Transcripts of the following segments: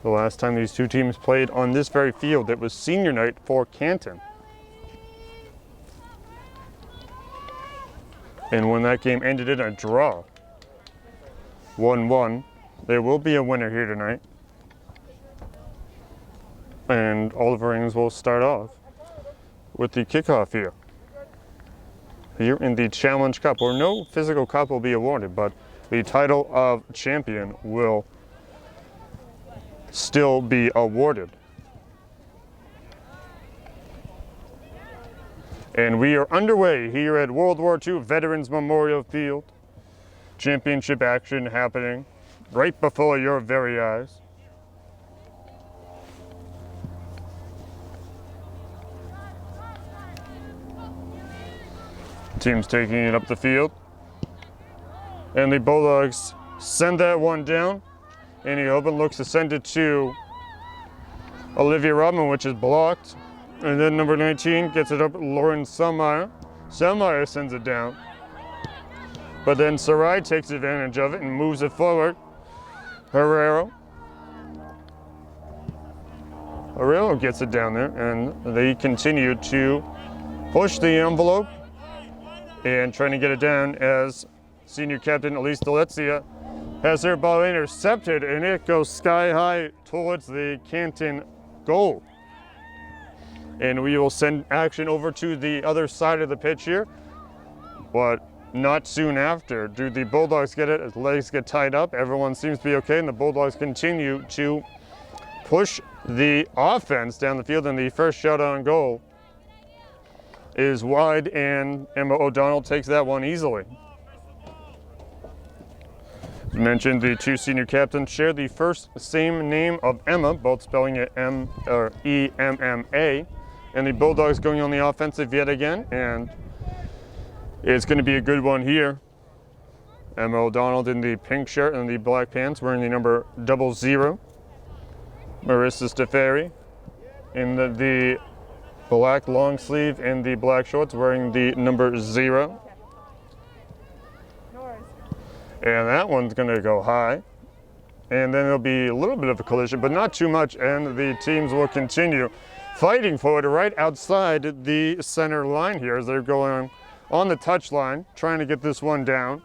The last time these two teams played on this very field, it was senior night for Canton. And when that game ended in a draw, 1-1, there will be a winner here tonight. And Oliver Ames will start off with the kickoff here. Here in the Challenge Cup, where no physical cup will be awarded, but the title of champion will still be awarded. And we are underway here at World War II Veterans Memorial Field. Championship action happening right before your very eyes. Teams taking it up the field. And the Bulldogs send that one down. Annie Oben looks to send it to Olivia Rodman, which is blocked. And then number 19 gets it up, Lauren Selmeyer. Selmeyer sends it down. But then Sarai takes advantage of it and moves it forward. Herrero gets it down there, and they continue to push the envelope and trying to get it down as senior captain Elise Delezia has her ball intercepted, and it goes sky high towards the Canton goal. And we will send action over to the other side of the pitch here. But not soon after do the Bulldogs get it as legs get tied up. Everyone seems to be okay, and the Bulldogs continue to push the offense down the field, and the first shot on goal is wide, and Emma O'Donnell takes that one easily. As mentioned, the two senior captains share the first same name of Emma, both spelling it E-M-M-A, and the Bulldogs going on the offensive yet again, and it's going to be a good one here. Emma O'Donnell in the pink shirt and the black pants, wearing the number 00. Marissa Stefari in the black long sleeve and the black shorts, wearing the number 0. And that one's going to go high. And then there'll be a little bit of a collision, but not too much, and the teams will continue fighting for it right outside the center line here as they're going on the touch line, trying to get this one down.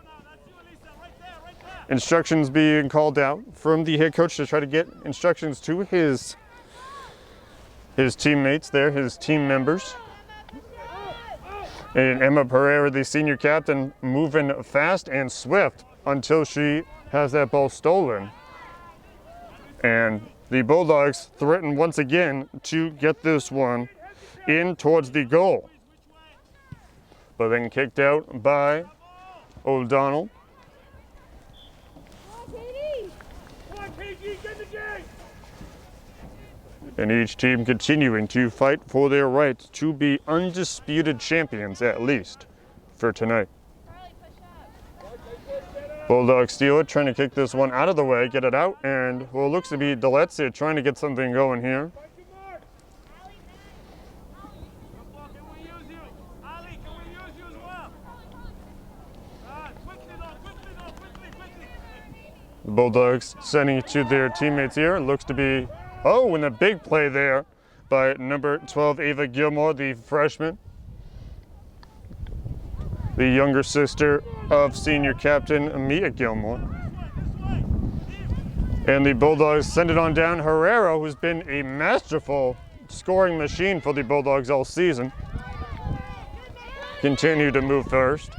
Instructions being called out from the head coach to try to get instructions to his teammates there, his team members. And Emma Pereira, the senior captain, moving fast and swift until she has that ball stolen. And the Bulldogs threaten once again to get this one in towards the goal. But then kicked out by O'Donnell. And each team continuing to fight for their right to be undisputed champions, at least for tonight. Bulldogs steal it, trying to kick this one out of the way, get it out, and well, it looks to be Delezia trying to get something going here. The Bulldogs sending it to their teammates here. It looks to be, and a big play there by number 12, Ava Gilmore, the freshman. The younger sister of senior captain Mia Gilmore. And the Bulldogs send it on down. Herrero, who's been a masterful scoring machine for the Bulldogs all season, continue to move first.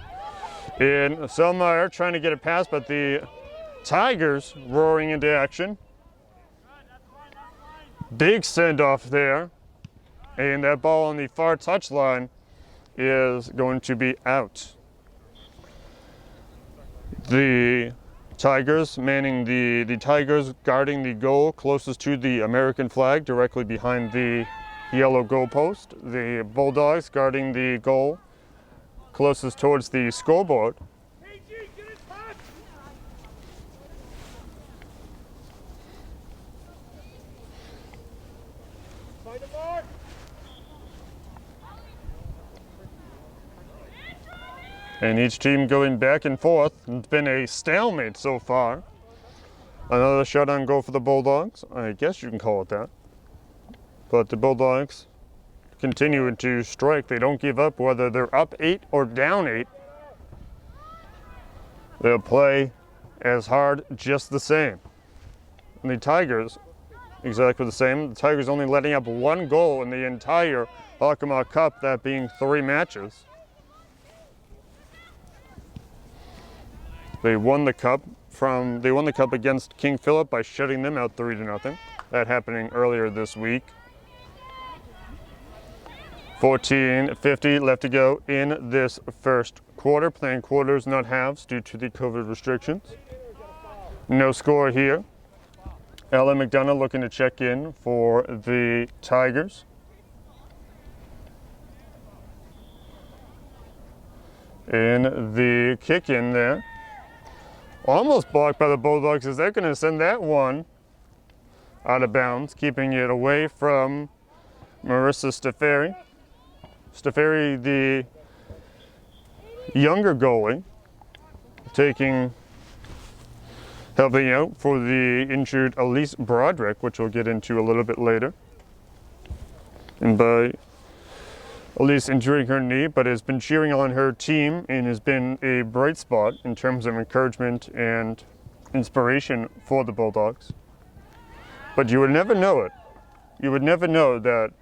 And Selmeyer trying to get it past, but the Tigers roaring into action. Big send-off there. And that ball on the far touchline is going to be out. The Tigers manning the Tigers guarding the goal closest to the American flag, directly behind the yellow goalpost. The Bulldogs guarding the goal closest towards the scoreboard. And each team going back and forth. It's been a stalemate so far. Another shutout goal for the Bulldogs. I guess you can call it that. But the Bulldogs continue to strike. They don't give up whether they're up 8 or down 8. They'll play as hard just the same. And the Tigers, exactly the same. The Tigers only letting up 1 goal in the entire Hockomock Cup, that being 3 matches. They won the cup against King Philip by shutting them out 3-0. That happening earlier this week. 14:50 left to go in this first quarter. Playing quarters, not halves, due to the COVID restrictions. No score here. Ella McDonough looking to check in for the Tigers. And the kick in there. Almost blocked by the Bulldogs, as they're going to send that one out of bounds, keeping it away from Marissa Steferi. Steferi, the younger goalie, helping out for the injured Elise Broderick, which we'll get into a little bit later. And by Elise injuring her knee, but has been cheering on her team and has been a bright spot in terms of encouragement and inspiration for the Bulldogs. But you would never know it. You would never know that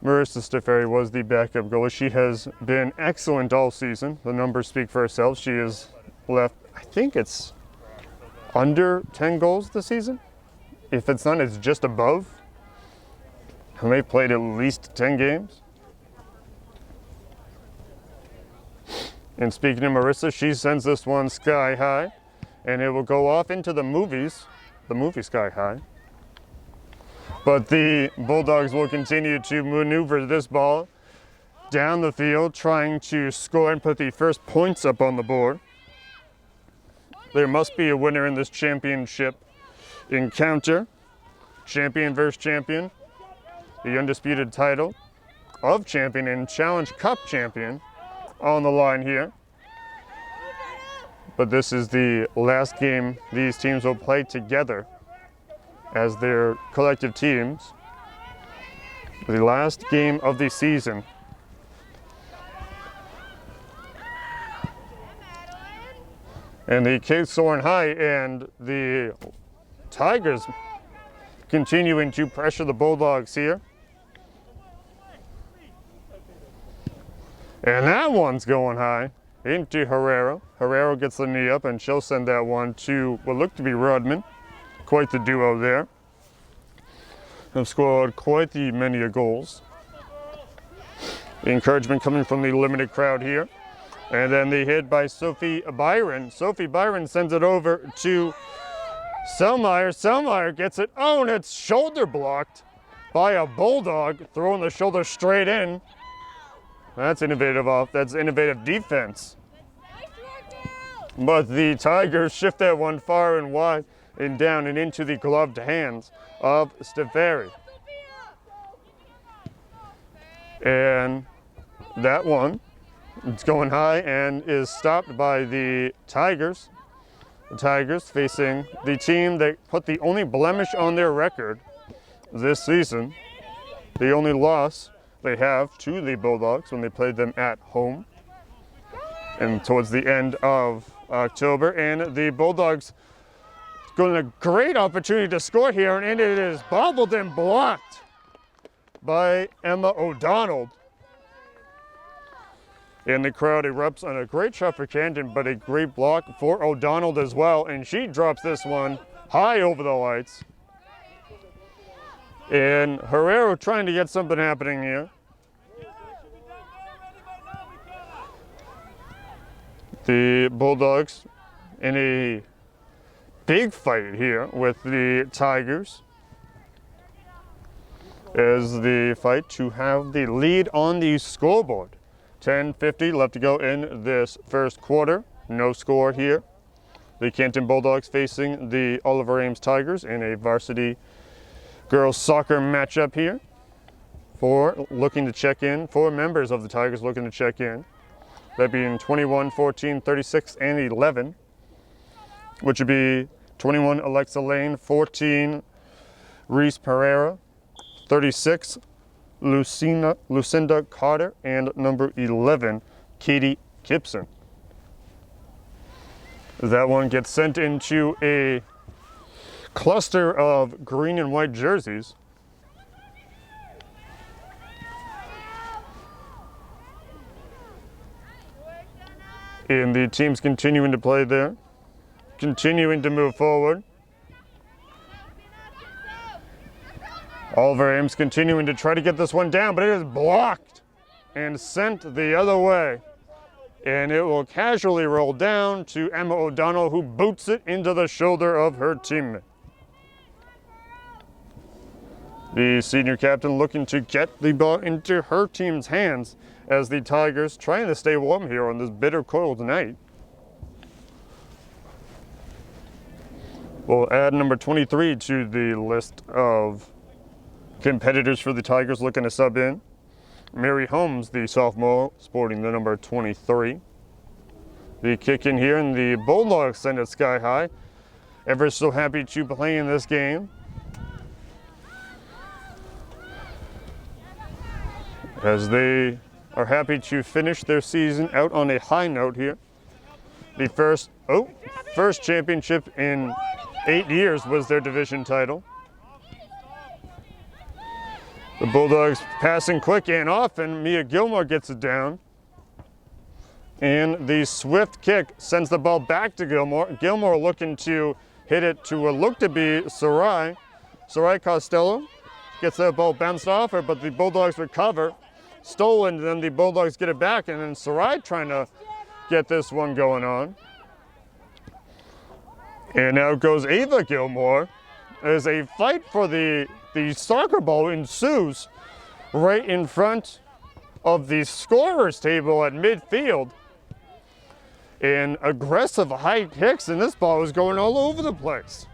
Marissa Steferi was the backup goalie. She has been excellent all season. The numbers speak for herself. She has left, I think it's under 10 goals this season. If it's not, it's just above. And they played at least 10 games. And speaking of Marissa, she sends this one sky high, and it will go off into the movie Sky High. But the Bulldogs will continue to maneuver this ball down the field, trying to score and put the first points up on the board. There must be a winner in this championship encounter. Champion versus champion. The undisputed title of champion and Challenge Cup champion on the line here. But this is the last game these teams will play together as their collective teams. The last game of the season. And the kick's soaring high, and the Tigers continuing to pressure the Bulldogs here. And that one's going high into Herrero. Herrero gets the knee up, and she'll send that one to what looked to be Rodman. Quite the duo there. Have scored quite the many goals. The encouragement coming from the limited crowd here. And then the hit by Sophie Byron. Sophie Byron sends it over to Selmeyer. Selmeyer gets it. Oh, and it's shoulder blocked by a Bulldog, throwing the shoulder straight in. That's innovative defense. But the Tigers shift that one far and wide and down and into the gloved hands of Steferi. And that one, it's going high and is stopped by the Tigers. The Tigers facing the team that put the only blemish on their record this season. The only loss they have to the Bulldogs when they played them at home and towards the end of October. And the Bulldogs got a great opportunity to score here, and it is bobbled and blocked by Emma O'Donnell. And the crowd erupts on a great shot for Camden, but a great block for O'Donnell as well. And she drops this one high over the lights. And Herrero trying to get something happening here. The Bulldogs in a big fight here with the Tigers, as the fight to have the lead on the scoreboard. 10:50 left to go in this first quarter. No score here. The Canton Bulldogs facing the Oliver Ames Tigers in a varsity girls soccer matchup here. Four members of the Tigers looking to check in. That being 21, 14, 36, and 11, which would be 21, Alexa Lane. 14, Reese Pereira. 36, Lucinda Carter. And number 11, Katie Gibson. That one gets sent into a cluster of green and white jerseys. And the team's continuing to play there, continuing to move forward. Oliver Ames continuing to try to get this one down, but it is blocked and sent the other way. And it will casually roll down to Emma O'Donnell, who boots it into the shoulder of her teammate. The senior captain looking to get the ball into her team's hands as the Tigers trying to stay warm here on this bitter cold night. We'll add number 23 to the list of competitors for the Tigers looking to sub in. Mary Holmes, the sophomore, sporting the number 23. The kick in here, and the Bulldogs send it sky high. Ever so happy to play in this game, as they are happy to finish their season out on a high note here. The first championship in 8 years was their division title. The Bulldogs passing quick and often. Mia Gilmore gets it down. And the swift kick sends the ball back to Gilmore. Gilmore looking to hit it to what looked to be Sarai. Sarai Costello gets that ball bounced off her, but the Bulldogs recover. Stolen, then the Bulldogs get it back, and then Sarai trying to get this one going on. And now goes Ava Gilmore. As a fight for the soccer ball ensues right in front of the scorer's table at midfield. And aggressive high kicks, and this ball is going all over the place.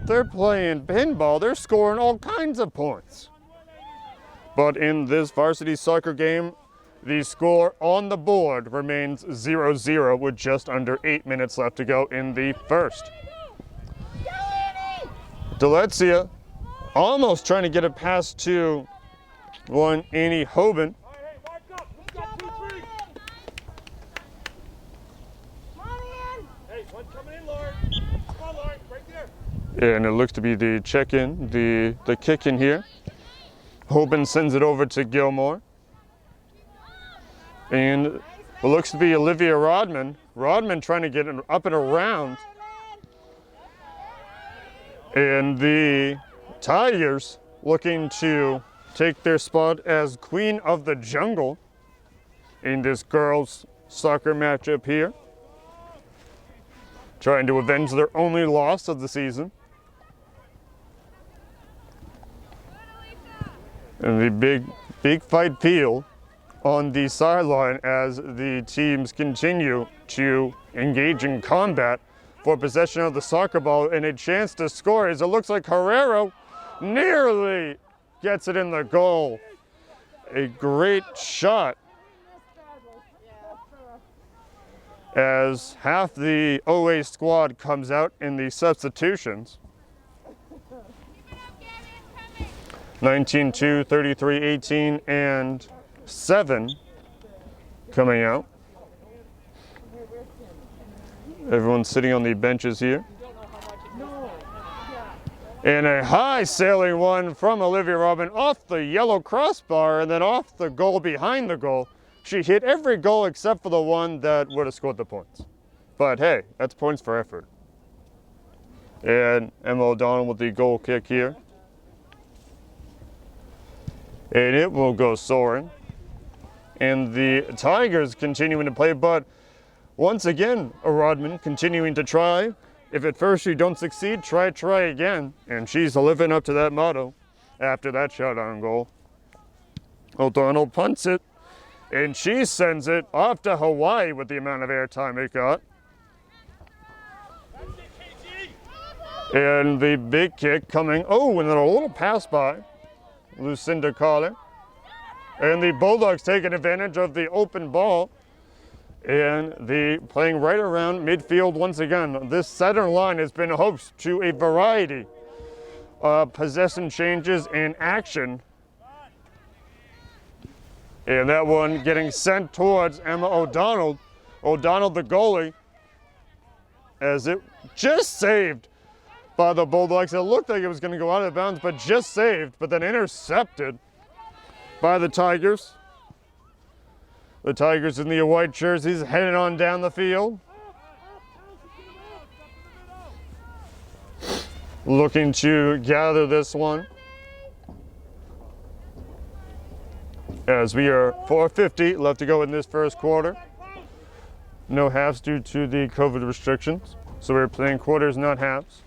They're playing pinball, they're scoring all kinds of points. But in this varsity soccer game, the score on the board remains 0-0 with just under 8 minutes left to go in the first. Delezia almost trying to get it past to one Annie Hoban. And it looks to be the check-in, the kick in here. Hoban sends it over to Gilmore. And it looks to be Olivia Rodman. Rodman trying to get it up and around. And the Tigers looking to take their spot as Queen of the Jungle in this girls' soccer matchup here. Trying to avenge their only loss of the season. And the big fight feel on the sideline as the teams continue to engage in combat for possession of the soccer ball and a chance to score, as it looks like Herrero nearly gets it in the goal. A great shot as half the OA squad comes out in the substitutions. 19-2, 33-18, and 7 coming out. Everyone's sitting on the benches here. And a high sailing one from Olivia Rodman off the yellow crossbar and then off the goal behind the goal. She hit every goal except for the one that would have scored the points. But hey, that's points for effort. And Emma O'Donnell with the goal kick here. And it will go soaring. And the Tigers continuing to play, but once again, Rodman continuing to try. If at first you don't succeed, try again. And she's living up to that motto after that shot on goal. O'Donnell punts it, and she sends it off to Hawaii with the amount of airtime it got. And the big kick coming, and then a little pass by Lucinda Carter. And the Bulldogs taking advantage of the open ball And the playing right around midfield once again. This center line has been host to a variety of possession changes and action. And that one getting sent towards Emma O'Donnell. O'Donnell, the goalie, as it just saved by the Bulldogs. It looked like it was going to go out of bounds, but just saved, but then intercepted by the Tigers. The Tigers in the white jerseys heading on down the field. Looking to gather this one. As we are 4:50 left to go in this first quarter. No halves due to the COVID restrictions. So we're playing quarters, not halves.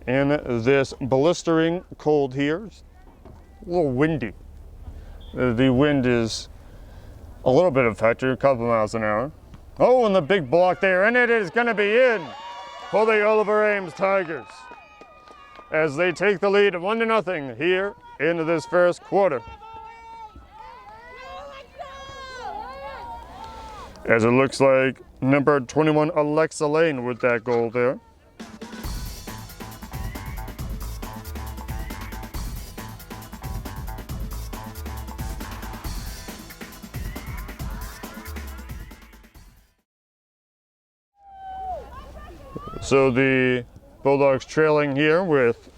And this blistering cold here. It's a little windy. The wind is a little bit of a factor, a couple miles an hour. Oh, and the big block there, and it is going to be in for the Oliver Ames Tigers as they take the lead 1-0 here into this first quarter. As it looks like number 21, Alexa Lane, with that goal there. So the Bulldogs trailing here with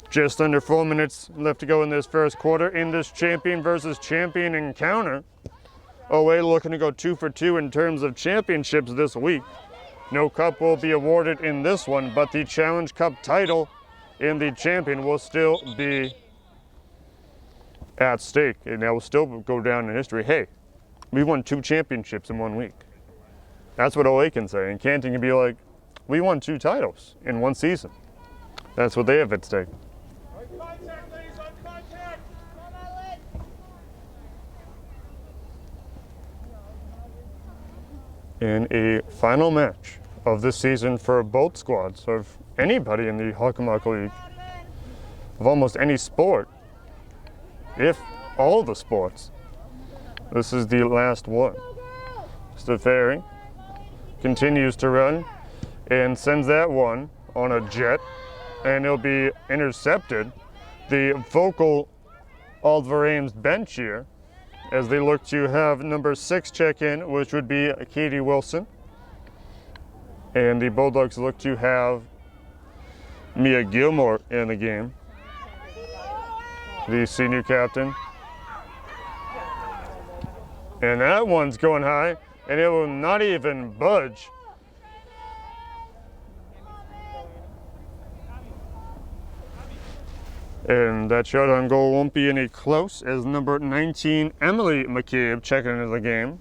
just under 4 minutes left to go in this first quarter in this champion versus champion encounter. OA looking to go 2 for 2 in terms of championships this week. No cup will be awarded in this one, but the Challenge Cup title in the champion will still be at stake, and that will still go down in history. Hey, we won 2 championships in 1 week. That's what OA can say, and Canton can be like, we won 2 titles in 1 season. That's what they have at stake. In a final match of this season for both squads, of anybody in the Hockomock League, of almost any sport, if all the sports, this is the last one. Stefari continues to run and sends that one on a jet, and it'll be intercepted. The vocal Oliver Ames bench here, as they look to have number 6 check in, which would be Katie Wilson. And the Bulldogs look to have Mia Gilmore in the game, the senior captain. And that one's going high, and it will not even budge. And that shot on goal won't be any close, as number 19, Emily McCabe, checking into the game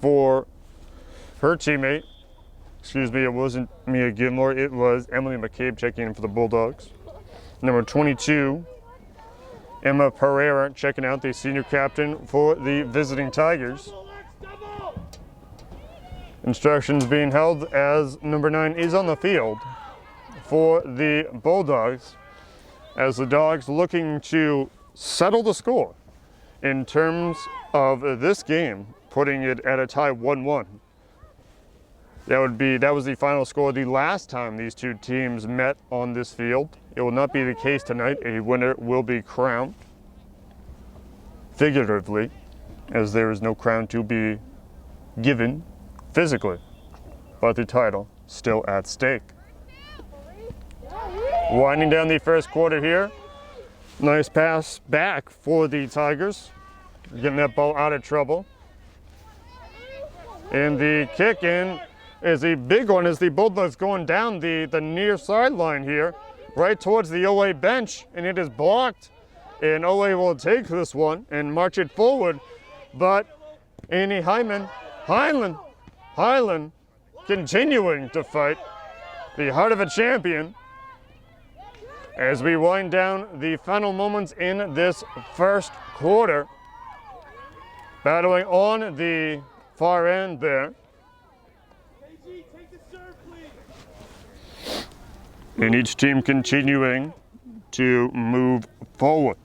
for her teammate. Excuse me, it wasn't Mia Gilmore, it was Emily McCabe checking in for the Bulldogs. Number 22, Emma Pereira, checking out, the senior captain for the visiting Tigers. Instructions being held as number 9 is on the field for the Bulldogs, as the Dogs looking to settle the score in terms of this game, putting it at a tie 1-1. That was the final score the last time these two teams met on this field. It will not be the case tonight. A winner will be crowned, figuratively, as there is no crown to be given physically, but the title still at stake. Winding down the first quarter here. Nice pass back for the Tigers, getting that ball out of trouble. And the kick in is a big one, as the Bulldogs going down the near sideline here, right towards the OA bench, and it is blocked. And OA will take this one and march it forward, but Annie Hyland continuing to fight, the heart of a champion, as we wind down the final moments in this first quarter. Battling on the far end there. And each team continuing to move forward.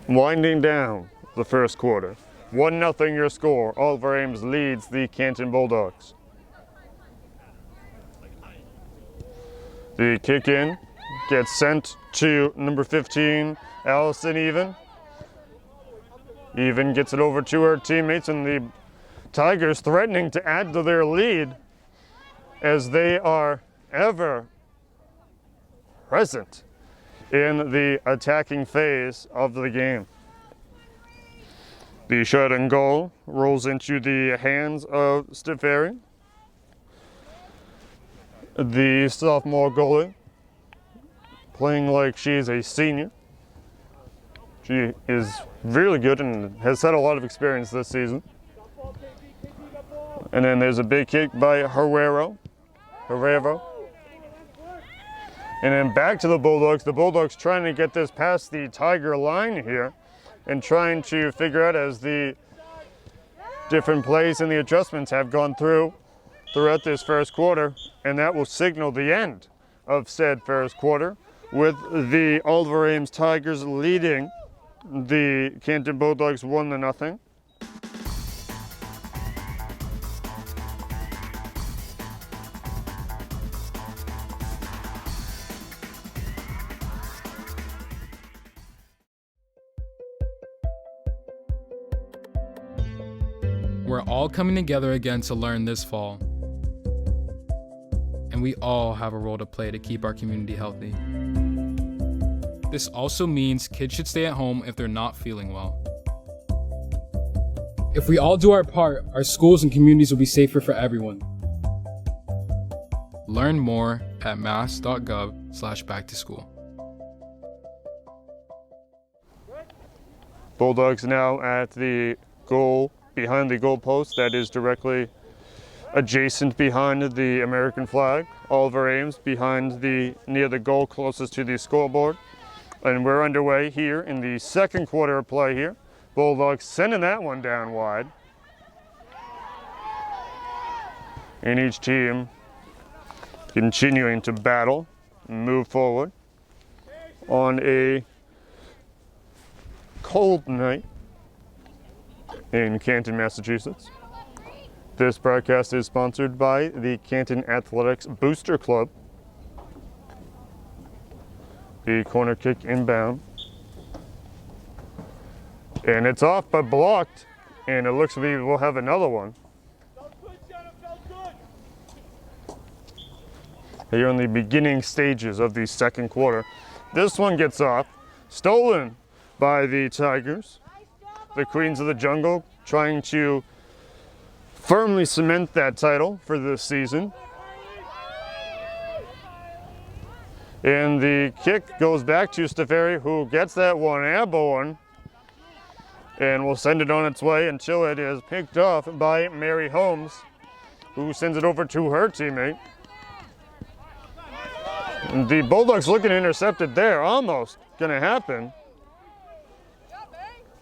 Winding down the first quarter. 1-0 your score. Oliver Ames leads the Canton Bulldogs. The kick in gets sent to number 15, Allison Even. Even gets it over to her teammates, and the Tigers threatening to add to their lead as they are ever present in the attacking phase of the game. The shot and goal rolls into the hands of Stefari. The sophomore goalie, playing like she's a senior. She is really good and has had a lot of experience this season. And then there's a big kick by Herrero. And then back to the Bulldogs. The Bulldogs trying to get this past the Tiger line here and trying to figure out as the different plays and the adjustments have gone throughout this first quarter, and that will signal the end of said first quarter with the Oliver Ames Tigers leading the Canton Bulldogs 1-0. We're all coming together again to learn this fall. And we all have a role to play to keep our community healthy. This also means kids should stay at home if they're not feeling well. If we all do our part, our schools and communities will be safer for everyone. Learn more at mass.gov/backtoschool. Bulldogs now at the goal, behind the goal post that is directly adjacent behind the American flag. Oliver Ames behind near the goal closest to the scoreboard. And we're underway here in the second quarter of play here. Bulldogs sending that one down wide. And each team continuing to battle and move forward on a cold night in Canton, Massachusetts. This broadcast is sponsored by the Canton Athletics Booster Club. The corner kick inbound. And it's off but blocked. And it looks like we'll have another one. Here in the beginning stages of the second quarter. This one gets off. Stolen by the Tigers. The Queens of the Jungle trying to firmly cement that title for this season. And the kick goes back to Stefari, who gets that one airborne and will send it on its way until it is picked off by Mary Holmes, who sends it over to her teammate. And the Bulldogs looking to intercept it there, almost gonna happen.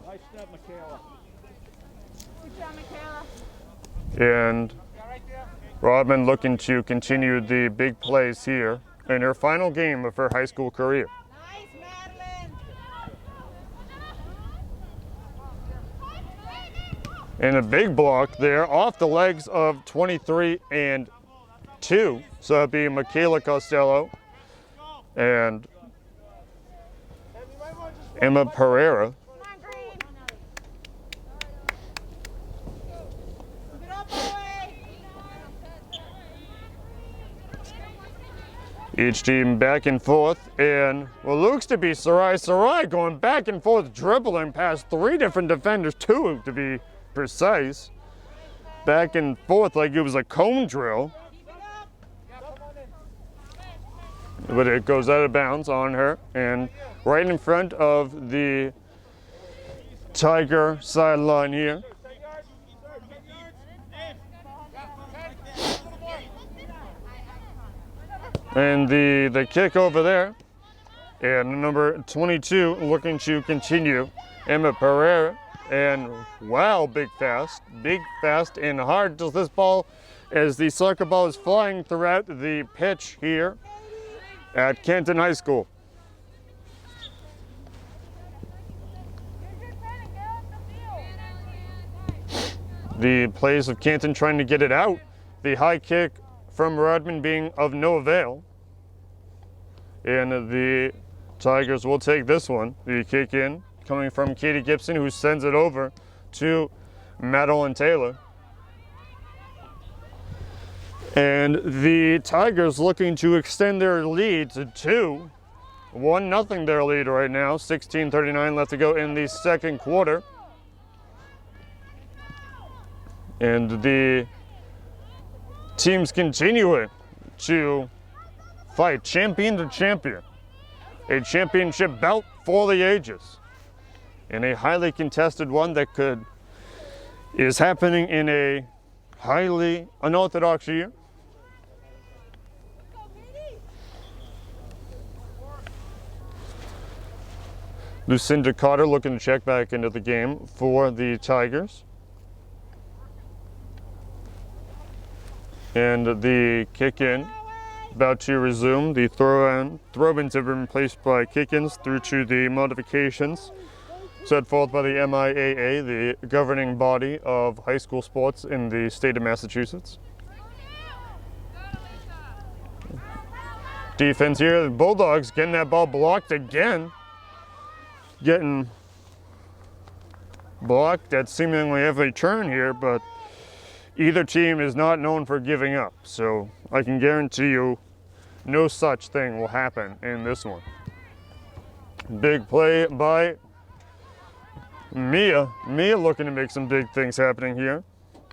Nice snap, Michaela. Good job, Michaela. And Rodman looking to continue the big plays here in her final game of her high school career. Nice, Madeline. And a big block there off the legs of 23 and 2. So that'd be Michaela Costello and Emma Pereira. Come on, Green. Get up, boy. Each team back and forth, and what looks to be Sarai going back and forth, dribbling past 3 different defenders, 2 to be precise. Back and forth like it was a cone drill. But it goes out of bounds on her, and right in front of the Tiger sideline here. And the kick over there, and number 22 looking to continue, Emma Pereira, and wow, big fast and hard does this ball as the soccer ball is flying throughout the pitch here at Canton High School. The plays of Canton trying to get it out. The high kick from Rodman being of no avail. And the Tigers will take this one. The kick in coming from Katie Gibson, who sends it over to Madeline Taylor. And the Tigers looking to extend their lead to 2. 1-0 their lead right now. 16:39 left to go in the second quarter. And the teams continuing to fight champion to champion. A championship bout for the ages. In a highly contested one that is happening in a highly unorthodox year. Lucinda Carter looking to check back into the game for the Tigers. And the kick in about to resume. The throw-ins have been replaced by kick-ins through to the modifications set forth by the MIAA, the governing body of high school sports in the state of Massachusetts. Defense here, the Bulldogs getting that ball blocked again. Getting blocked at seemingly every turn here, but either team is not known for giving up. So I can guarantee you no such thing will happen in this one. Big play by Mia. Mia looking to make some big things happening here.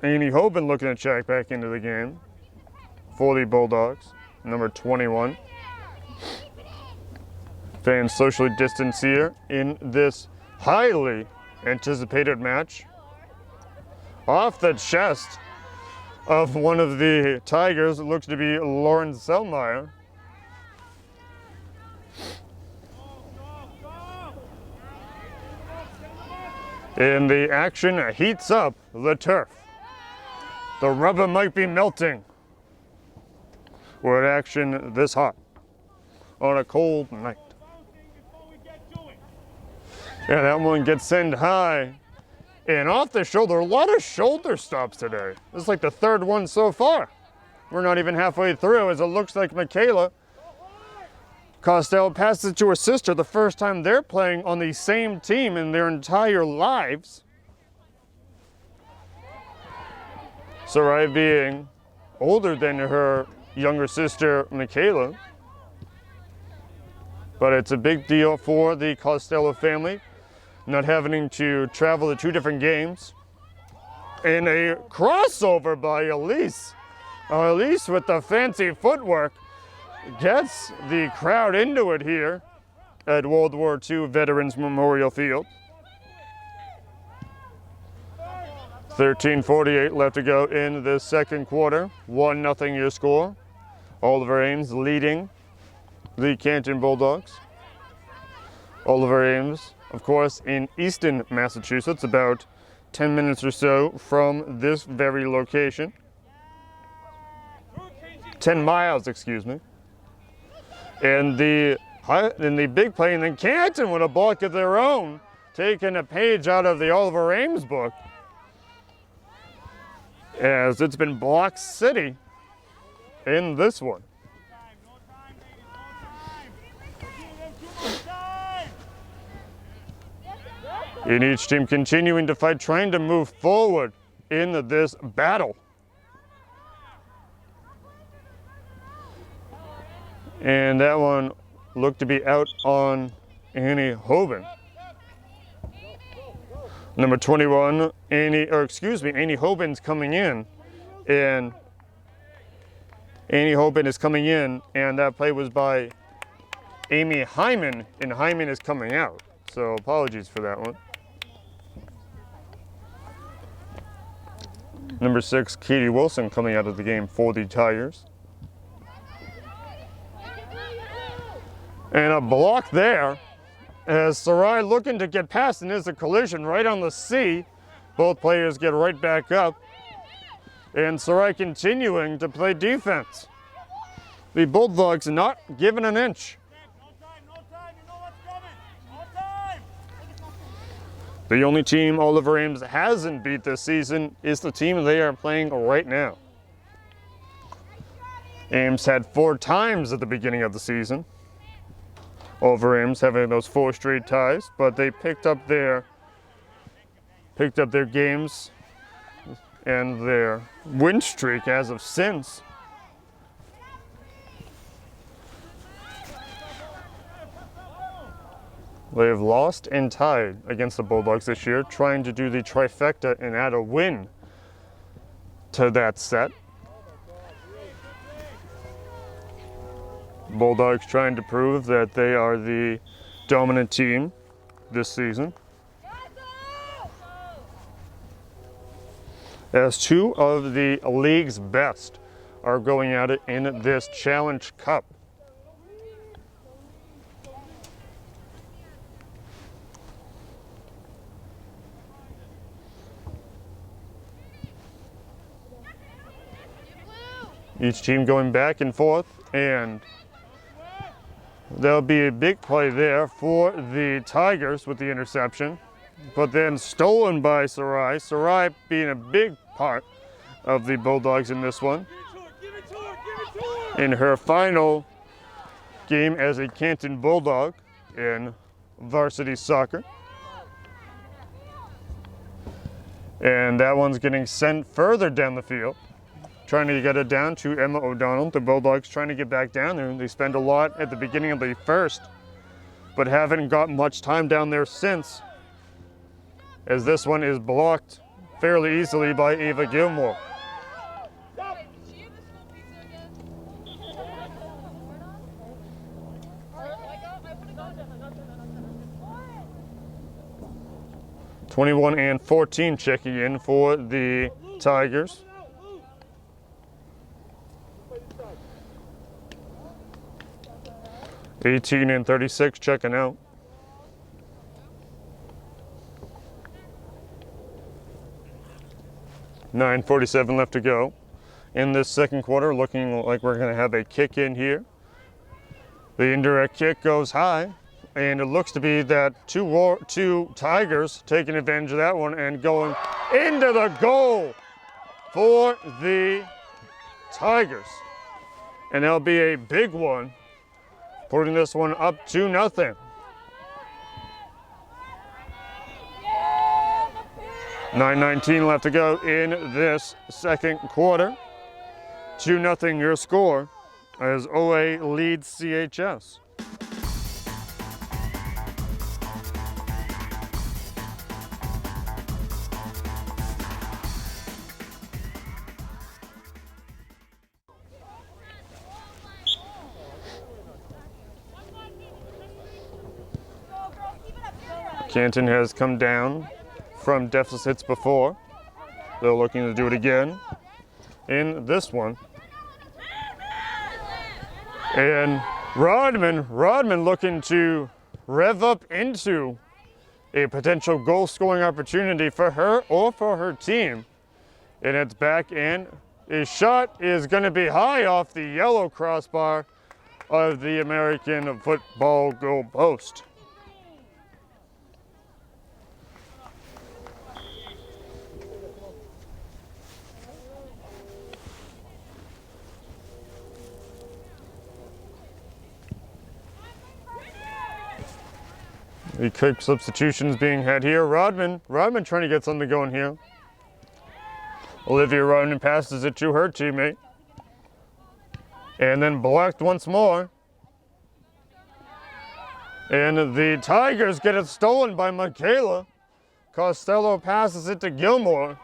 Amy Hoban looking to check back into the game for the Bulldogs, number 21. Fans socially distanced here in this highly anticipated match. Off the chest of one of the Tigers, it looks to be Lauren Selmeyer. And the action heats up the turf. The rubber might be melting. We're at action this hot on a cold night. Yeah, that one gets sent high and off the shoulder. A lot of shoulder stops today. This is like the third one so far. We're not even halfway through, as it looks like Michaela Costello passes it to her sister the first time they're playing on the same team in their entire lives. Sarai being older than her younger sister, Michaela. But it's a big deal for the Costello family, not having to travel to 2 different games. And a crossover by Elise. Elise with the fancy footwork gets the crowd into it here at World War II Veterans Memorial Field. 13:48 left to go in the second quarter. 1-0 your score. Oliver Ames leading the Canton Bulldogs. Oliver Ames, of course, in Easton, Massachusetts, about 10 minutes or so from this very location. 10 miles, excuse me. And the big play, and then Canton with a block of their own, taking a page out of the Oliver Ames book, as it's been Block City in this one. And each team continuing to fight, trying to move forward in this battle. And that one looked to be out on Annie Hoban. Number 21, Annie Hoban's coming in. And Annie Hoban is coming in, and that play was by Amy Hyman, and Hyman is coming out. So apologies for that one. Number 6, Katie Wilson coming out of the game for the Tigers. And a block there as Sarai looking to get past, and there's a collision right on the C. Both players get right back up. And Sarai continuing to play defense. The Bulldogs not giving an inch. The only team Oliver Ames hasn't beat this season is the team they are playing right now. Ames had 4 times at the beginning of the season. Oliver Ames having those 4 straight ties, but they picked up their games and their win streak as of since. They have lost and tied against the Bulldogs this year, trying to do the trifecta and add a win to that set. Bulldogs trying to prove that they are the dominant team this season. As 2 of the league's best are going at it in this Challenge Cup. Each team going back and forth, and there'll be a big play there for the Tigers with the interception, but then stolen by Sarai. Sarai being a big part of the Bulldogs in this one. In her final game as a Canton Bulldog in varsity soccer. And that one's getting sent further down the field. Trying to get it down to Emma O'Donnell. The Bulldogs trying to get back down there. They spend a lot at the beginning of the first, but haven't got much time down there since, as this one is blocked fairly easily by Ava Gilmore. (21-14) checking in for the Tigers. (18-36) checking out. (9:47) left to go in this second quarter. Looking like we're going to have a kick in here. The indirect kick goes high, and it looks to be that two Tigers taking advantage of that one and going into the goal for the Tigers. And that'll be a big one, putting this one up 2-0. (9:19) left to go in this second quarter. 2-0 your score as OA leads CHS. Canton has come down from deficits before. They're looking to do it again in this one. And Rodman looking to rev up into a potential goal scoring opportunity for her or for her team. And it's back, and a shot is going to be high off the yellow crossbar of the American football goal post. The quick substitutions being had here. Rodman trying to get something going here. Olivia Rodman passes it to her teammate. And then blocked once more. And the Tigers get it stolen by Michaela. Costello passes it to Gilmore.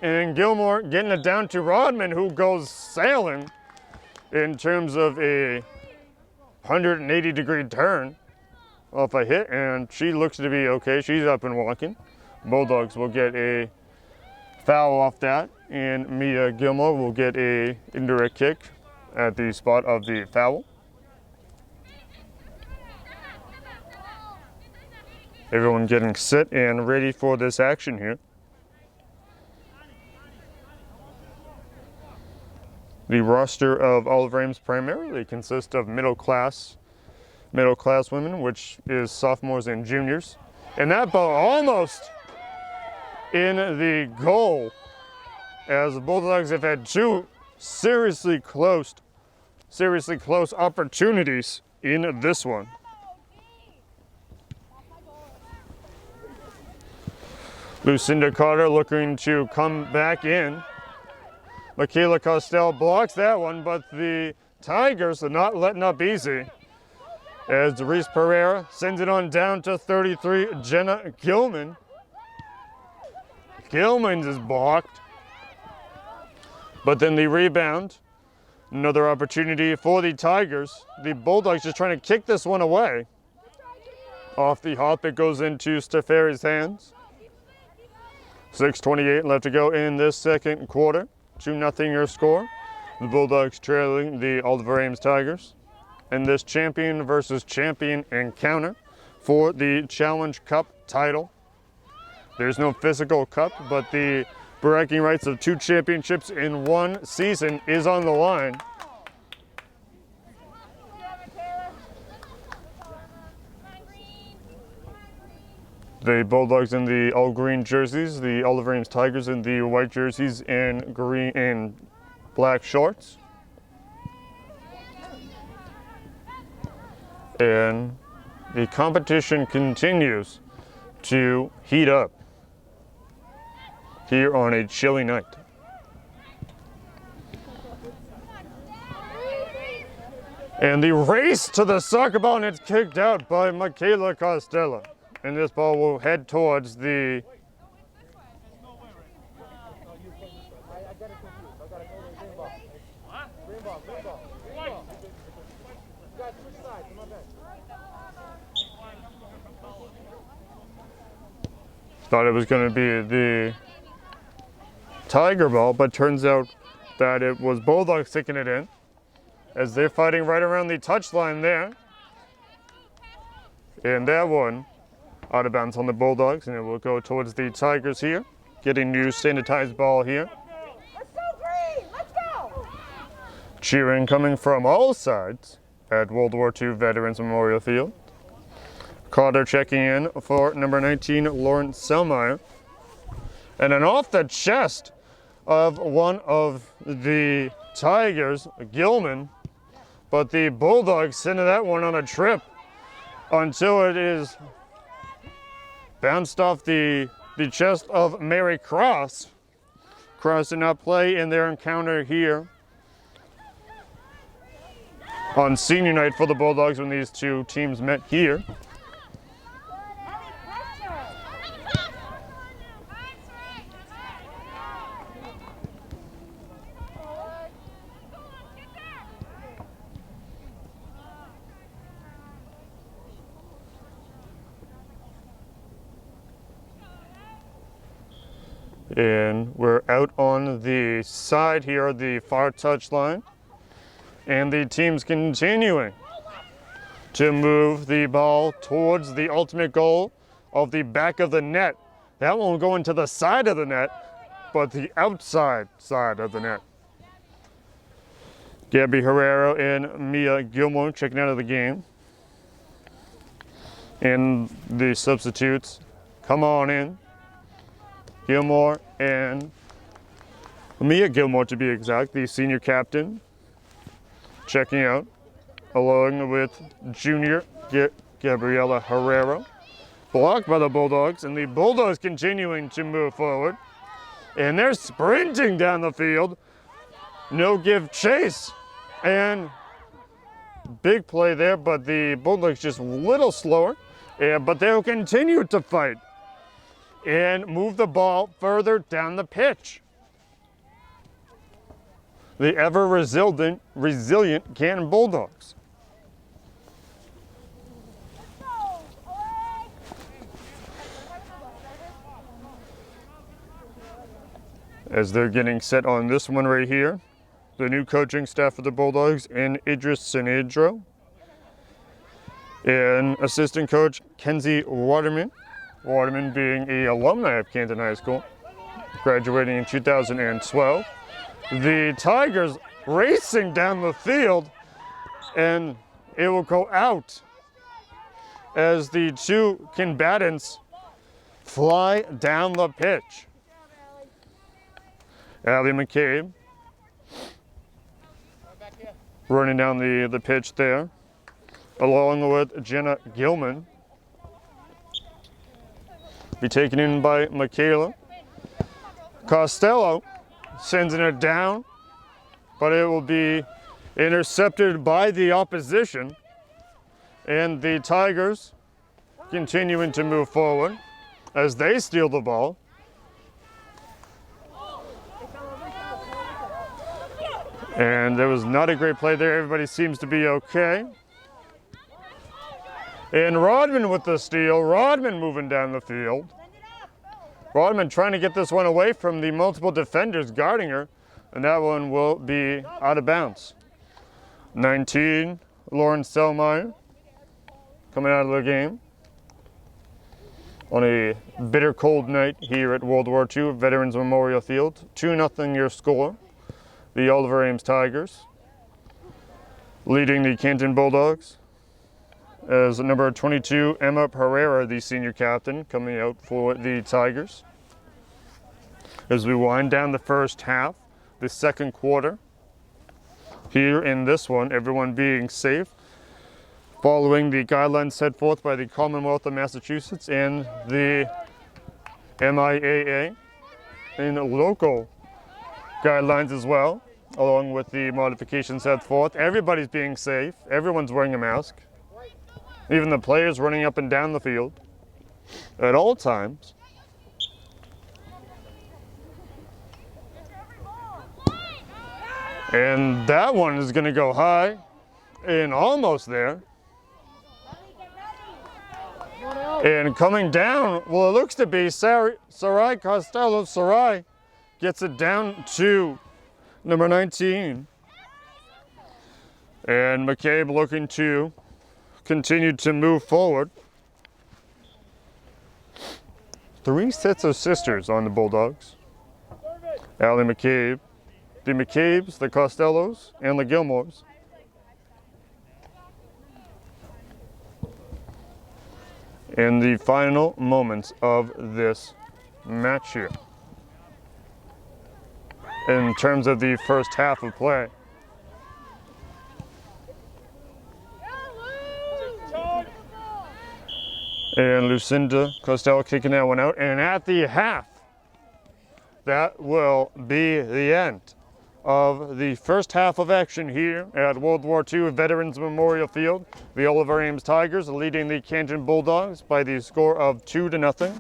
And Gilmore getting it down to Rodman, who goes sailing in terms of a 180-degree turn off a hit, and she looks to be okay. She's up and walking. Bulldogs will get a foul off that, and Mia Gilmore will get a indirect kick at the spot of the foul. Everyone getting set and ready for this action here. The roster of Oliver Ames primarily consists of middle class women, which is sophomores and juniors. And that ball almost in the goal, as the Bulldogs have had two seriously close opportunities in this one. Lucinda Carter looking to come back in. Michaela Costell blocks that one, but the Tigers are not letting up easy, as Reese Pereira sends it on down to 33, Jenna Gilman. Gilman's is blocked, but then the rebound. Another opportunity for the Tigers. The Bulldogs just trying to kick this one away. Off the hop, it goes into Stefari's hands. 6:28 left to go in this second quarter. 2-0 your score. The Bulldogs trailing the Oliver Ames Tigers in this champion versus champion encounter for the Challenge Cup title. There's no physical cup, but the bragging rights of 2 championships in 1 season is on the line. The Bulldogs in the all green jerseys, the Oliver Ames Tigers in the white jerseys and green and black shorts. And the competition continues to heat up here on a chilly night. And the race to the soccer ball, and it's kicked out by Michaela Costello. And this ball will head towards the thought it was going to be the Tiger ball, but turns out that it was Bulldogs sticking it in, as they're fighting right around the touchline there. And that one out of bounds on the Bulldogs, and it will go towards the Tigers here, getting new sanitized ball here. Let's go, Green! Let's go! Cheering coming from all sides at World War II Veterans Memorial Field. Carter checking in for number 19, Lauren Selmeyer. And then off the chest of one of the Tigers, Gilman, but the Bulldogs sending that one on a trip until it is bounced off the chest of Mary Cross. Cross did not play in their encounter here on senior night for the Bulldogs when these two teams met here. And we're out on the side here, the far touchline. And the team's continuing to move the ball towards the ultimate goal of the back of the net. That won't go into the side of the net, but the outside side of the net. Gabby Herrero and Mia Gilmore checking out of the game. And the substitutes come on in. Gilmore and Mia Gilmore, to be exact, the senior captain, checking out, along with junior Gabriela Herrero. Blocked by the Bulldogs, and the Bulldogs continuing to move forward. And they're sprinting down the field. No give chase. And big play there, but the Bulldogs just a little slower. But they'll continue to fight and move the ball further down the pitch. The ever resilient Canton Bulldogs. As they're getting set on this one right here, the new coaching staff of the Bulldogs and Idris Sinidro, and assistant coach Kenzie Waterman. Waterman being an alumni of Canton High School, graduating in 2012. The Tigers racing down the field, and it will go out as the two combatants fly down the pitch. Allie McCabe running down the pitch there, along with Jenna Gilman. Be taken in by Michaela. Costello sends it down, but it will be intercepted by the opposition, and the Tigers continuing to move forward as they steal the ball. And there was not a great play there. Everybody seems to be okay. And Rodman with the steal. Rodman moving down the field. Rodman trying to get this one away from the multiple defenders guarding her, and that one will be out of bounds. 19, Lauren Selmeyer coming out of the game on a bitter cold night here at World War II Veterans Memorial Field. 2-0 your score. The Oliver Ames Tigers leading the Canton Bulldogs as number 22, Emma Pereira, the senior captain, coming out for the Tigers. As we wind down the first half, the second quarter, here in this one, everyone being safe, following the guidelines set forth by the Commonwealth of Massachusetts and the MIAA, and local guidelines as well, along with the modifications set forth. Everybody's being safe. Everyone's wearing a mask. Even the players running up and down the field at all times. And that one is going to go high and almost there. And coming down, well, it looks to be Sarai Costello. Sarai gets it down to number 19. And McCabe looking to continue to move forward. 3 sets of sisters on the Bulldogs. Allie McCabe, the McCabes, the Costellos, and the Gilmores. In the final moments of this match here, in terms of the first half of play. And Lucinda Costello kicking that one out. And at the half, that will be the end of the first half of action here at World War II Veterans Memorial Field. The Oliver Ames Tigers leading the Canton Bulldogs by the score of 2-0.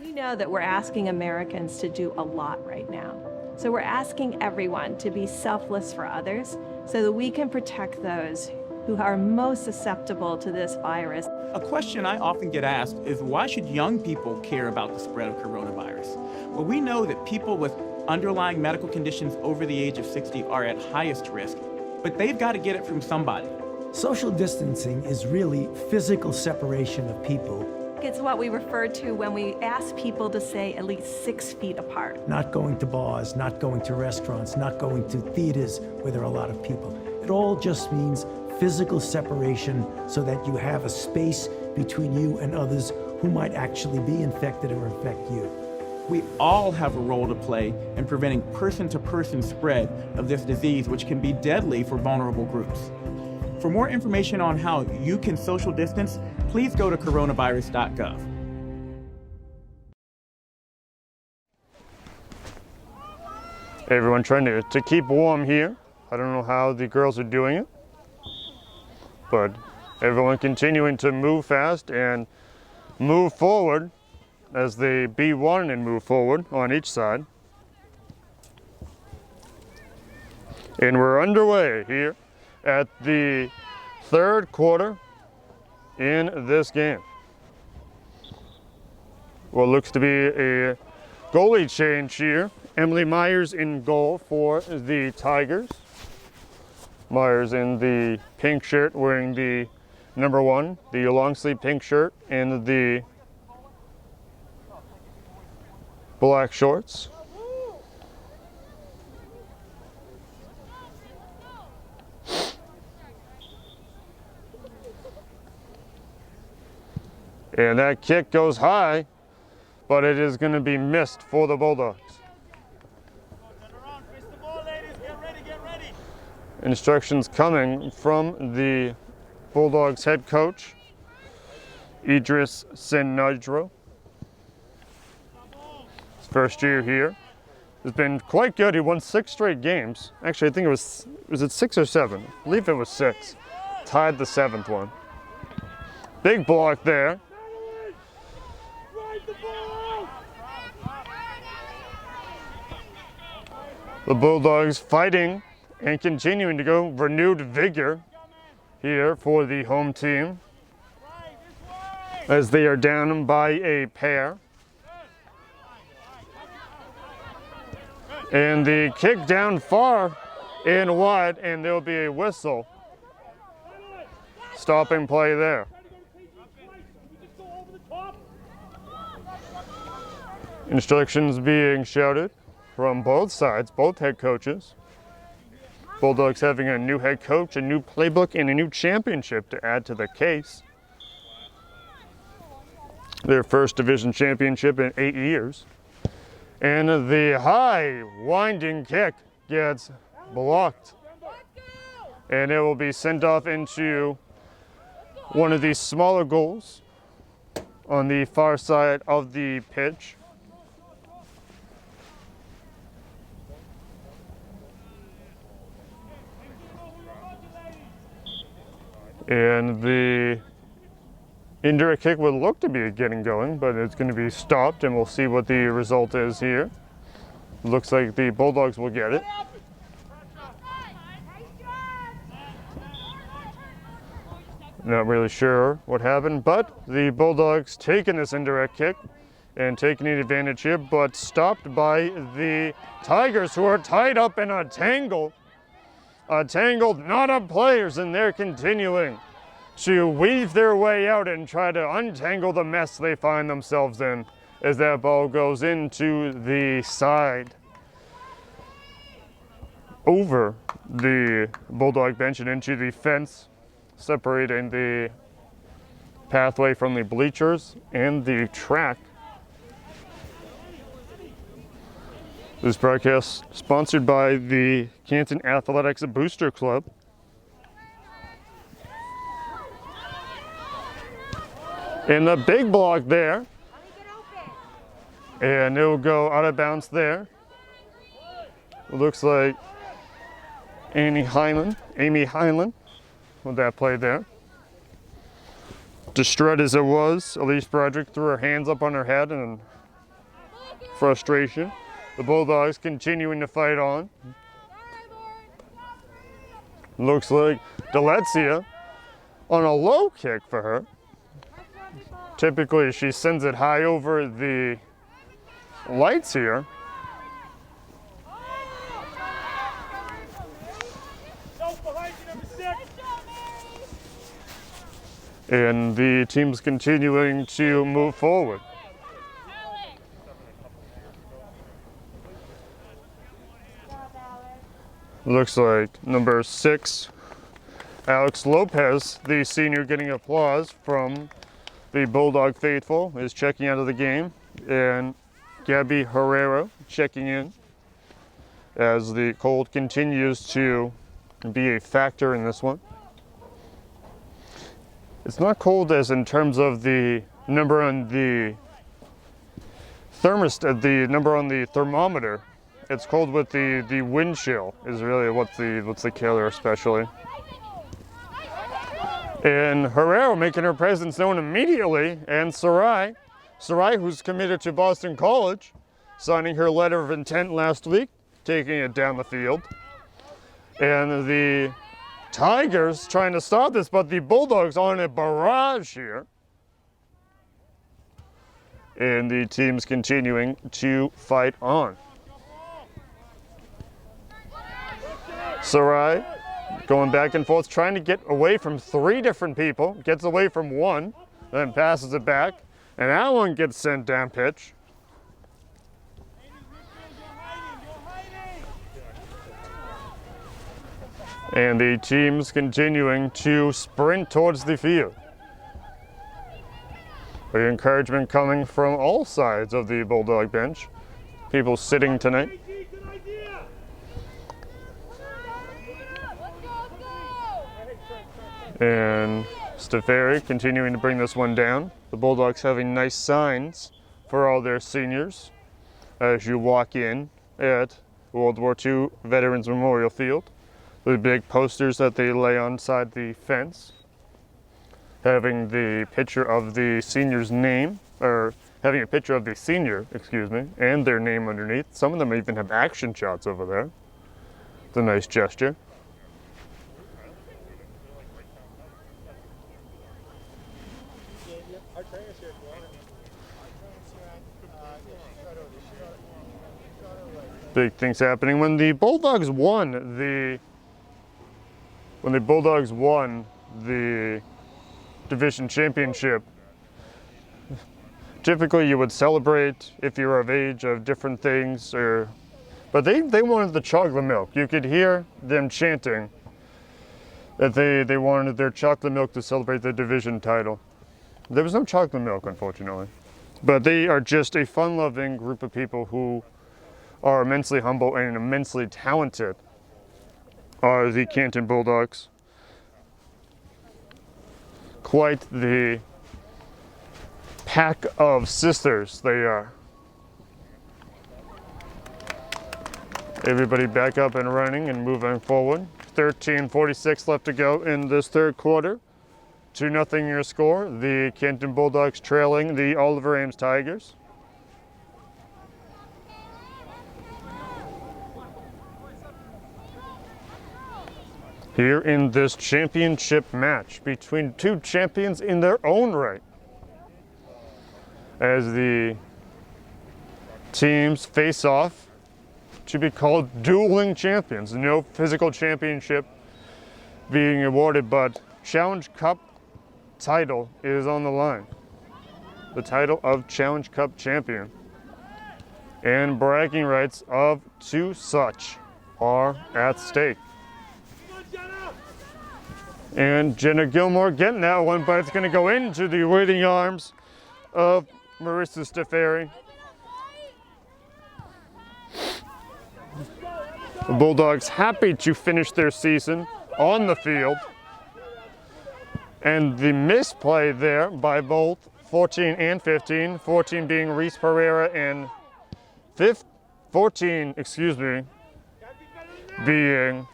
We know that we're asking Americans to do a lot right now. So we're asking everyone to be selfless for others so that we can protect those who are most susceptible to this virus. A question I often get asked is why should young people care about the spread of coronavirus? Well, we know that people with underlying medical conditions over the age of 60 are at highest risk, but they've got to get it from somebody. Social distancing is really physical separation of people. It's what we refer to when we ask people to stay at least 6 feet apart. Not going to bars, not going to restaurants, not going to theaters where there are a lot of people. It all just means physical separation so that you have a space between you and others who might actually be infected or infect you. We all have a role to play in preventing person-to-person spread of this disease, which can be deadly for vulnerable groups. For more information on how you can social distance, please go to coronavirus.gov. Everyone trying to keep warm here. I don't know how the girls are doing it, but everyone continuing to move fast and move forward as they be one and move forward on each side. And we're underway here at the third quarter in this game. What looks to be a goalie change here. Emily Myers in goal for the Tigers. Myers in the pink shirt wearing the number 1, the long sleeve pink shirt, and the black shorts. And that kick goes high, but it is going to be missed for the Bulldogs. Instructions coming from the Bulldogs head coach, Idris Senajro. His first year here. Has been quite good. He won 6 straight games. Actually, I think was it 6 or 7? I believe it was 6. Tied the 7th one. Big block there. The Bulldogs fighting and continuing to go renewed vigor here for the home team as they are down by a pair. And the kick down far and wide, and there'll be a whistle. Stopping play there. Instructions being shouted from both sides, both head coaches. Bulldogs having a new head coach, a new playbook, and a new championship to add to the case. Their first division championship in 8 years. And the high winding kick gets blocked. And it will be sent off into one of these smaller goals on the far side of the pitch. And the indirect kick would look to be getting going, but it's going to be stopped, and we'll see what the result is here. Looks like the Bulldogs will get it. Not really sure what happened, but the Bulldogs taking this indirect kick and taking the advantage here, but stopped by the Tigers, who are tied up in a tangled knot of players, and they're continuing to weave their way out and try to untangle the mess they find themselves in as that ball goes into the side over the Bulldog bench and into the fence, separating the pathway from the bleachers and the track. This broadcast sponsored by the Canton Athletics Booster Club. And the big block there. And it will go out of bounds there. It looks like Amy Heinlein with that play there. Distraught as it was, Elise Broderick threw her hands up on her head in frustration. The Bulldogs continuing to fight on. Looks like Delezia on a low kick for her. Typically she sends it high over the lights here. And the team's continuing to move forward. Looks like number 6, Alex Lopez, the senior, getting applause from the Bulldog faithful, is checking out of the game. And Gabby Herrera checking in as the cold continues to be a factor in this one. It's not cold as in terms of the number on the thermostat, the number on the thermometer. It's cold with the wind chill is really what's the killer especially. And Herrera making her presence known immediately, and Sarai, who's committed to Boston College, signing her letter of intent last week, taking it down the field. And the Tigers trying to stop this, but the Bulldogs on a barrage here. And the team's continuing to fight on. Sarai going back and forth, trying to get away from 3 different people, gets away from 1, then passes it back, and that one gets sent down pitch. And the team's continuing to sprint towards the field. The encouragement coming from all sides of the Bulldog bench. People sitting tonight. And Stefari continuing to bring this one down. The Bulldogs having nice signs for all their seniors as you walk in at World War II Veterans Memorial Field. The big posters that they lay on side the fence, having the picture of the senior's name, or having a picture of the senior, excuse me, and their name underneath. Some of them even have action shots over there. It's a nice gesture. Big things happening when the Bulldogs won the division championship. Typically, you would celebrate if you were of age of different things, but they wanted the chocolate milk. You could hear them chanting that they wanted their chocolate milk to celebrate the division title. There was no chocolate milk, unfortunately, but they are just a fun-loving group of people who are immensely humble and immensely talented, are the Canton Bulldogs. Quite the pack of sisters they are. Everybody back up and running and moving forward. 13:46 left to go in this third quarter. 2-0 your score. The Canton Bulldogs trailing the Oliver Ames Tigers. Here in this championship match between two champions in their own right, as the teams face off to be called dueling champions. No physical championship being awarded, but Challenge Cup title is on the line. The title of Challenge Cup champion and bragging rights of two such are at stake. And Jenna Gilmore getting that one, but it's going to go into the waiting arms of Marissa Stefari. The Bulldogs happy to finish their season on the field. And the misplay there by both 14 and 15, 14 being Reese Pereira and 14, being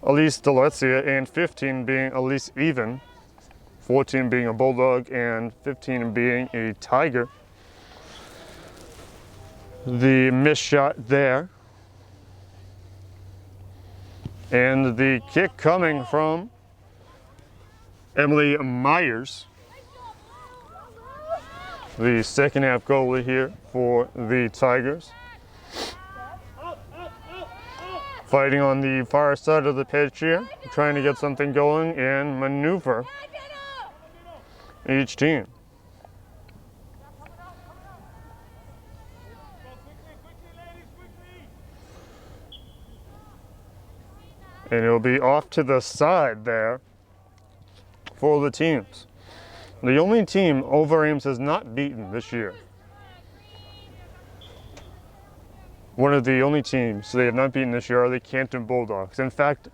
Elise Delezia, and 15 being Elise Even, 14 being a Bulldog and 15 being a Tiger. The missed shot there. And the kick coming from Emily Myers, the second half goalie here for the Tigers. Fighting on the far side of the pitch here, trying to get something going and maneuver each team. And it'll be off to the side there for the teams. The only team Oliver Ames has not beaten this year. One of the only teams they have not beaten this year are the Canton Bulldogs. In fact,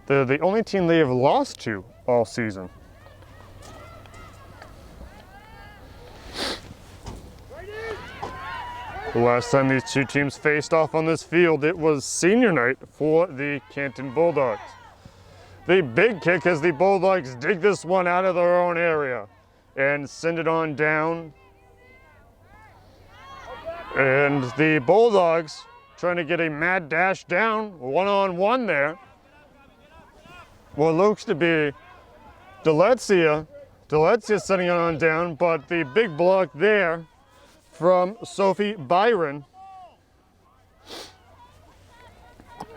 they're the only team they have lost to all season. The last time these two teams faced off on this field, it was senior night for the Canton Bulldogs. The big kick as the Bulldogs dig this one out of their own area and send it on down. And the Bulldogs trying to get a mad dash down, one-on-one there. What looks to be Delezia setting it on down, but the big block there from Sophie Byron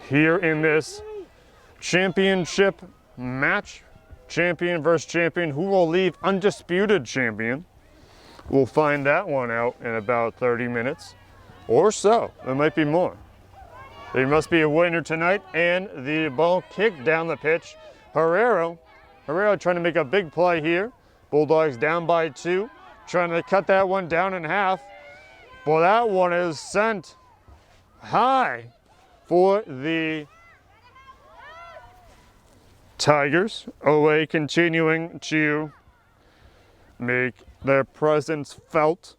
here in this championship match. Champion versus champion. Who will leave undisputed champion? We'll find that one out in about 30 minutes or so. There might be more. There must be a winner tonight, and the ball kicked down the pitch. Herrera trying to make a big play here Bulldogs down by 2, trying to cut that one down in half. Well, that one is sent high for the Tigers. OA continuing to make their presence felt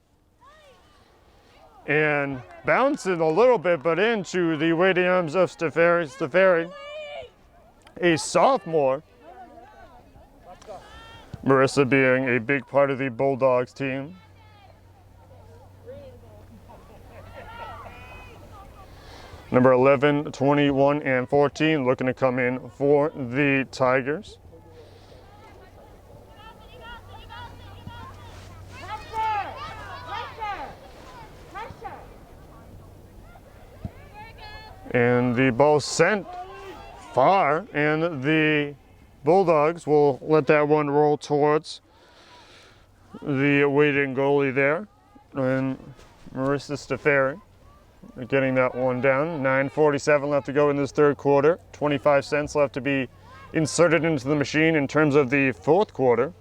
and bouncing a little bit, but into the waiting arms of Stefari. Stefari, a sophomore. Marissa being a big part of the Bulldogs team. Number 11, 21, and 14 looking to come in for the Tigers. And the ball sent far, and the Bulldogs will let that one roll towards the waiting goalie there. And Marissa Stefari getting that one down. 9:47 left to go in this third quarter. 25 cents left to be inserted into the machine in terms of the fourth quarter,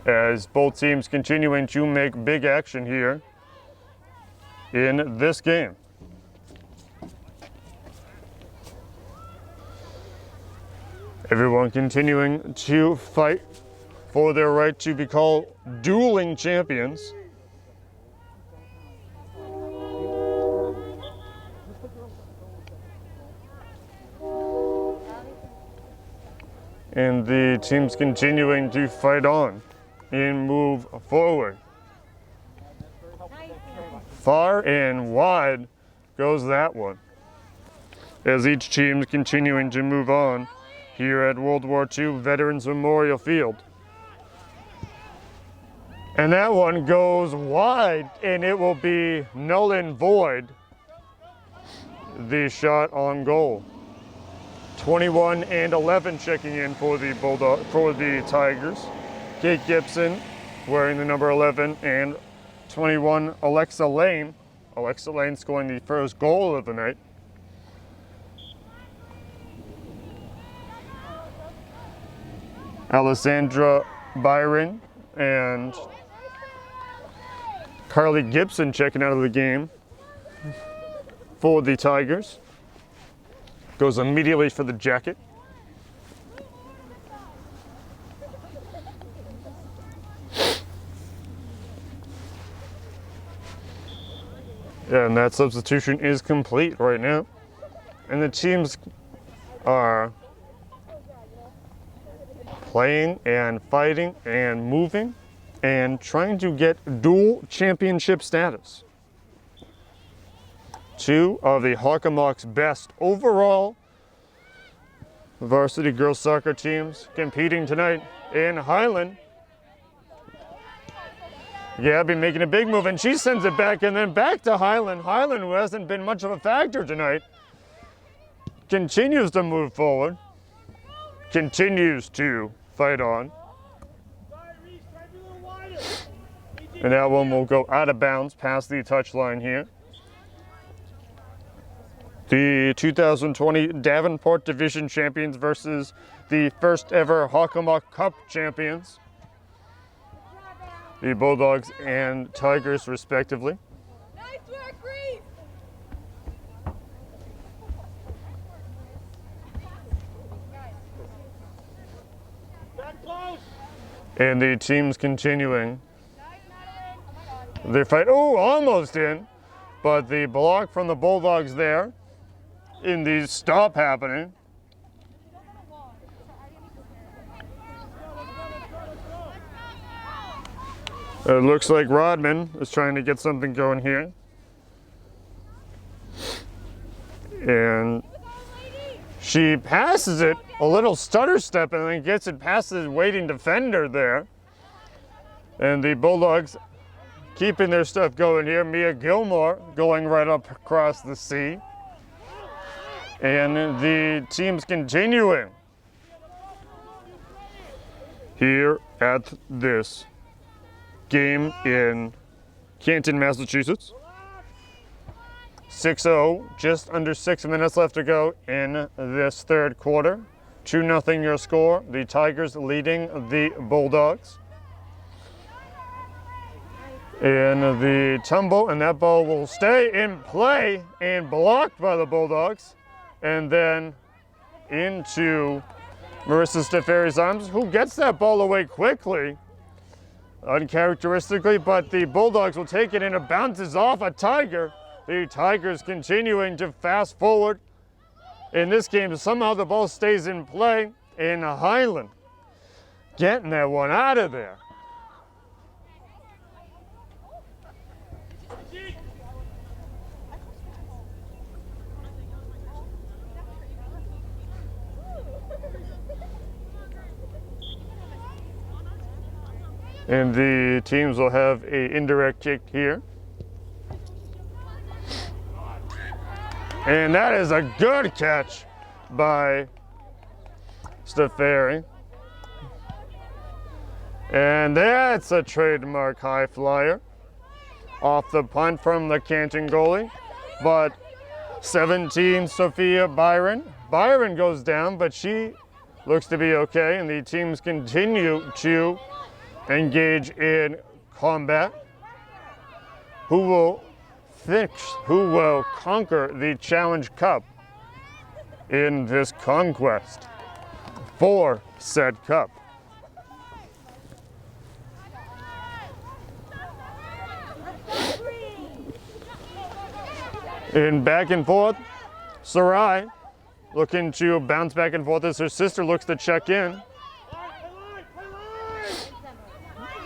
as both teams continuing to make big action here in this game. Everyone continuing to fight for their right to be called dueling champions. And the teams continuing to fight on and move forward. Far and wide goes that one, as each team continuing to move on here at World War II Veterans Memorial Field. And that one goes wide, and it will be null and void, the shot on goal. 21 and 11 checking in for the Tigers. Kate Gibson wearing the number 11, and 21 Alexa Lane. Alexa Lane scoring the first goal of the night. Alessandra Byron and Carly Gibson checking out of the game for the Tigers. Goes immediately for the jacket. And that substitution is complete right now. And the teams are playing and fighting and moving and trying to get dual championship status. Two of the Hockomock's best overall varsity girls soccer teams competing tonight in Highland. Gabby making a big move, and she sends it back, and then back to Highland. Highland, who hasn't been much of a factor tonight, continues to move forward, continues to fight on. And that one will go out of bounds past the touchline here. The 2020 Davenport Division champions versus the first ever Hockomock Cup champions. The Bulldogs and Tigers respectively. Nice work, Reese! And the teams continuing their fight. Oh, almost in, but the block from the Bulldogs there in the stop happening. It looks like Rodman is trying to get something going here. And she passes it, a little stutter step, and then gets it past the waiting defender there. And the Bulldogs keeping their stuff going here. Mia Gilmore going right up across the sea. And the teams continuing here at this game in Canton, Massachusetts. 6-0, just under 6 minutes left to go in this third quarter. 2-0 your score. The Tigers leading the Bulldogs. And the tumble, and that ball will stay in play and blocked by the Bulldogs. And then into Marissa Steferi's arms, who gets that ball away quickly, uncharacteristically, but the Bulldogs will take it and it bounces off a Tiger. The Tigers continuing to fast forward in this game. Somehow the ball stays in play, and Highland getting that one out of there. And the teams will have a indirect kick here. And that is a good catch by Steferi. And that's a trademark high flyer off the punt from the Canton goalie. But 17, Sophia Byron. Byron goes down, but she looks to be okay. And the teams continue to engage in combat. Who will conquer the Challenge Cup in this conquest for said cup? In back and forth, Sarai looking to bounce back and forth as her sister looks to check in.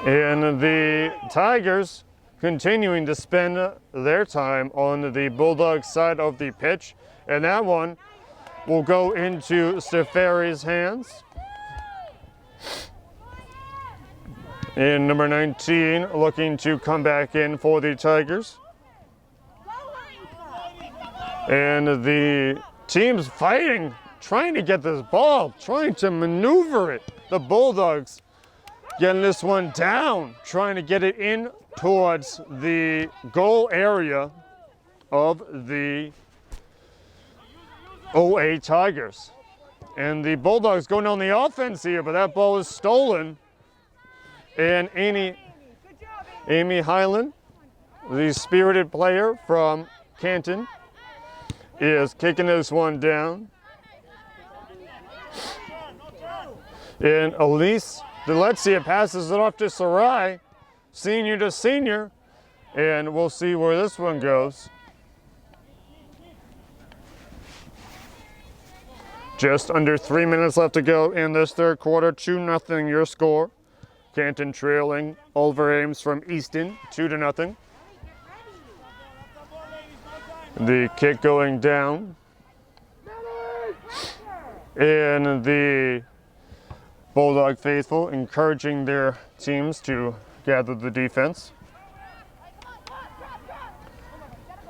And the Tigers continuing to spend their time on the Bulldogs side of the pitch. And that one will go into Steferi's hands. And number 19 looking to come back in for the Tigers. And the team's fighting, trying to get this ball, trying to maneuver it. The Bulldogs getting this one down, trying to get it in towards the goal area of the OA Tigers. And the Bulldogs going on the offense here, but that ball is stolen. And Amy Highland, the spirited player from Canton, is kicking this one down. And Elise Delezia passes it off to Sarai, senior to senior, and we'll see where this one goes. Just under 3 minutes left to go in this third quarter. 2-0 your score. Canton trailing Oliver Ames from Easton, 2-0. The kick going down. And the Bulldog faithful encouraging their teams to gather the defense.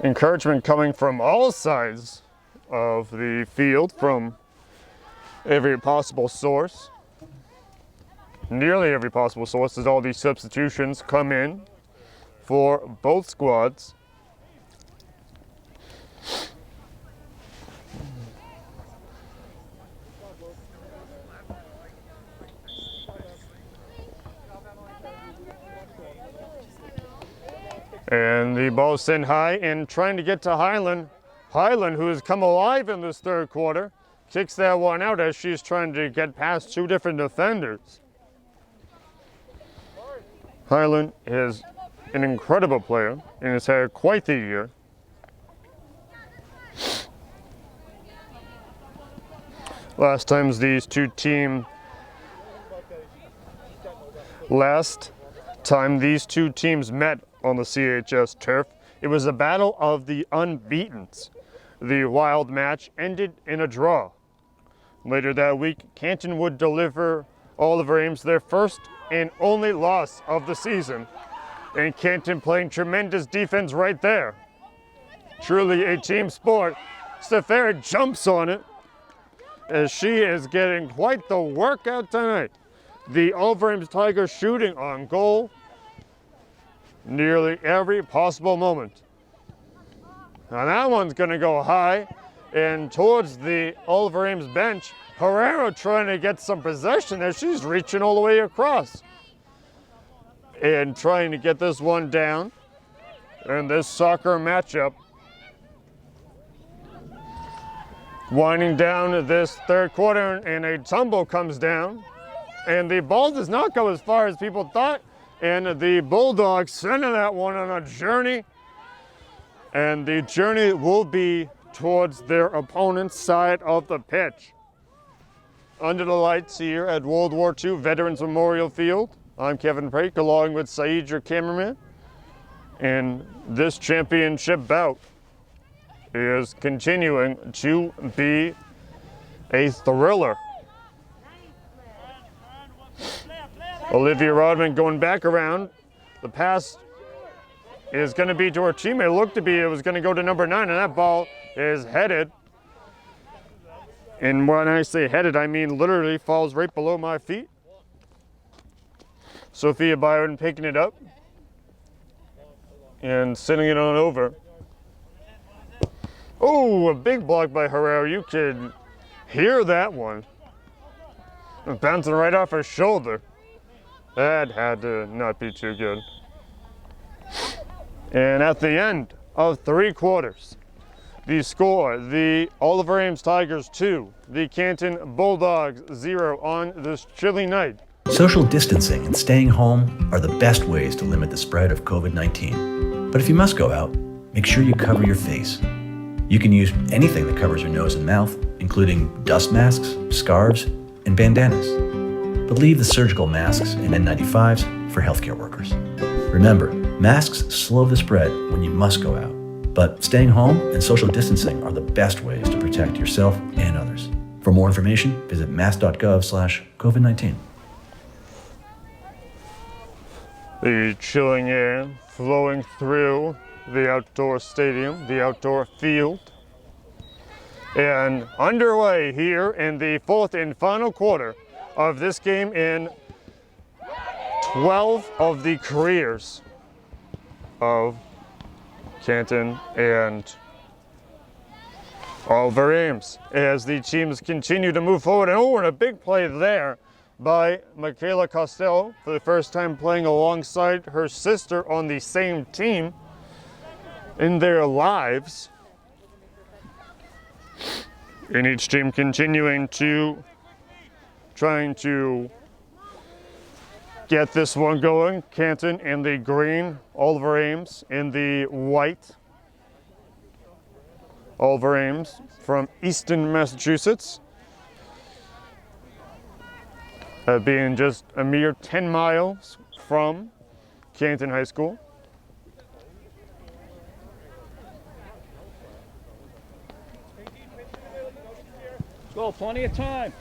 Encouragement coming from all sides of the field, from every possible source. Nearly every possible source, as all these substitutions come in for both squads. And the ball sent high and trying to get to Highland. Highland, who has come alive in this third quarter, kicks that one out as she's trying to get past two different defenders. Highland is an incredible player and has had quite the year. Last time these two teams met on the CHS turf, it was a battle of the unbeatens. The wild match ended in a draw. Later that week, Canton would deliver Oliver Ames their first and only loss of the season. And Canton playing tremendous defense right there. Truly a team sport. Steferi jumps on it as she is getting quite the workout tonight. The Oliver Ames Tigers shooting on goal nearly every possible moment. Now that one's going to go high, and towards the Oliver Ames bench. Herrera trying to get some possession there. She's reaching all the way across and trying to get this one down in this soccer matchup. Winding down this third quarter, and a tumble comes down, and the ball does not go as far as people thought, and the Bulldogs sending that one on a journey, and the journey will be towards their opponent's side of the pitch. Under the lights here at World War II Veterans Memorial Field, I'm Kevin Prake along with Saeed, your cameraman, and this championship bout is continuing to be a thriller. Olivia Rodman going back around. The pass is going to be to her teammate. It looked to be it was going to go to number 9, and that ball is headed. And when I say headed, I mean literally falls right below my feet. Sophia Byron picking it up and sending it on over. Oh, a big block by Herrera. You could hear that one. Bouncing right off her shoulder. That had to not be too good. And at the end of 3 quarters, the score, the Oliver Ames Tigers 2, the Canton Bulldogs 0 on this chilly night. Social distancing and staying home are the best ways to limit the spread of COVID-19. But if you must go out, make sure you cover your face. You can use anything that covers your nose and mouth, including dust masks, scarves, and bandanas. But leave the surgical masks and N95s for healthcare workers. Remember, masks slow the spread when you must go out, but staying home and social distancing are the best ways to protect yourself and others. For more information, visit mass.gov/COVID-19. The chilling air flowing through the outdoor stadium, the outdoor field. And underway here in the 4th and final quarter of this game in 12 of the careers of Canton and Oliver Ames as the teams continue to move forward. And a big play there by Michaela Costello for the first time playing alongside her sister on the same team in their lives. And each team continuing to trying to get this one going. Canton in the green, Oliver Ames in the white. Oliver Ames from Easton, Massachusetts. Being just a mere 10 miles from Canton High School. Go, plenty of time.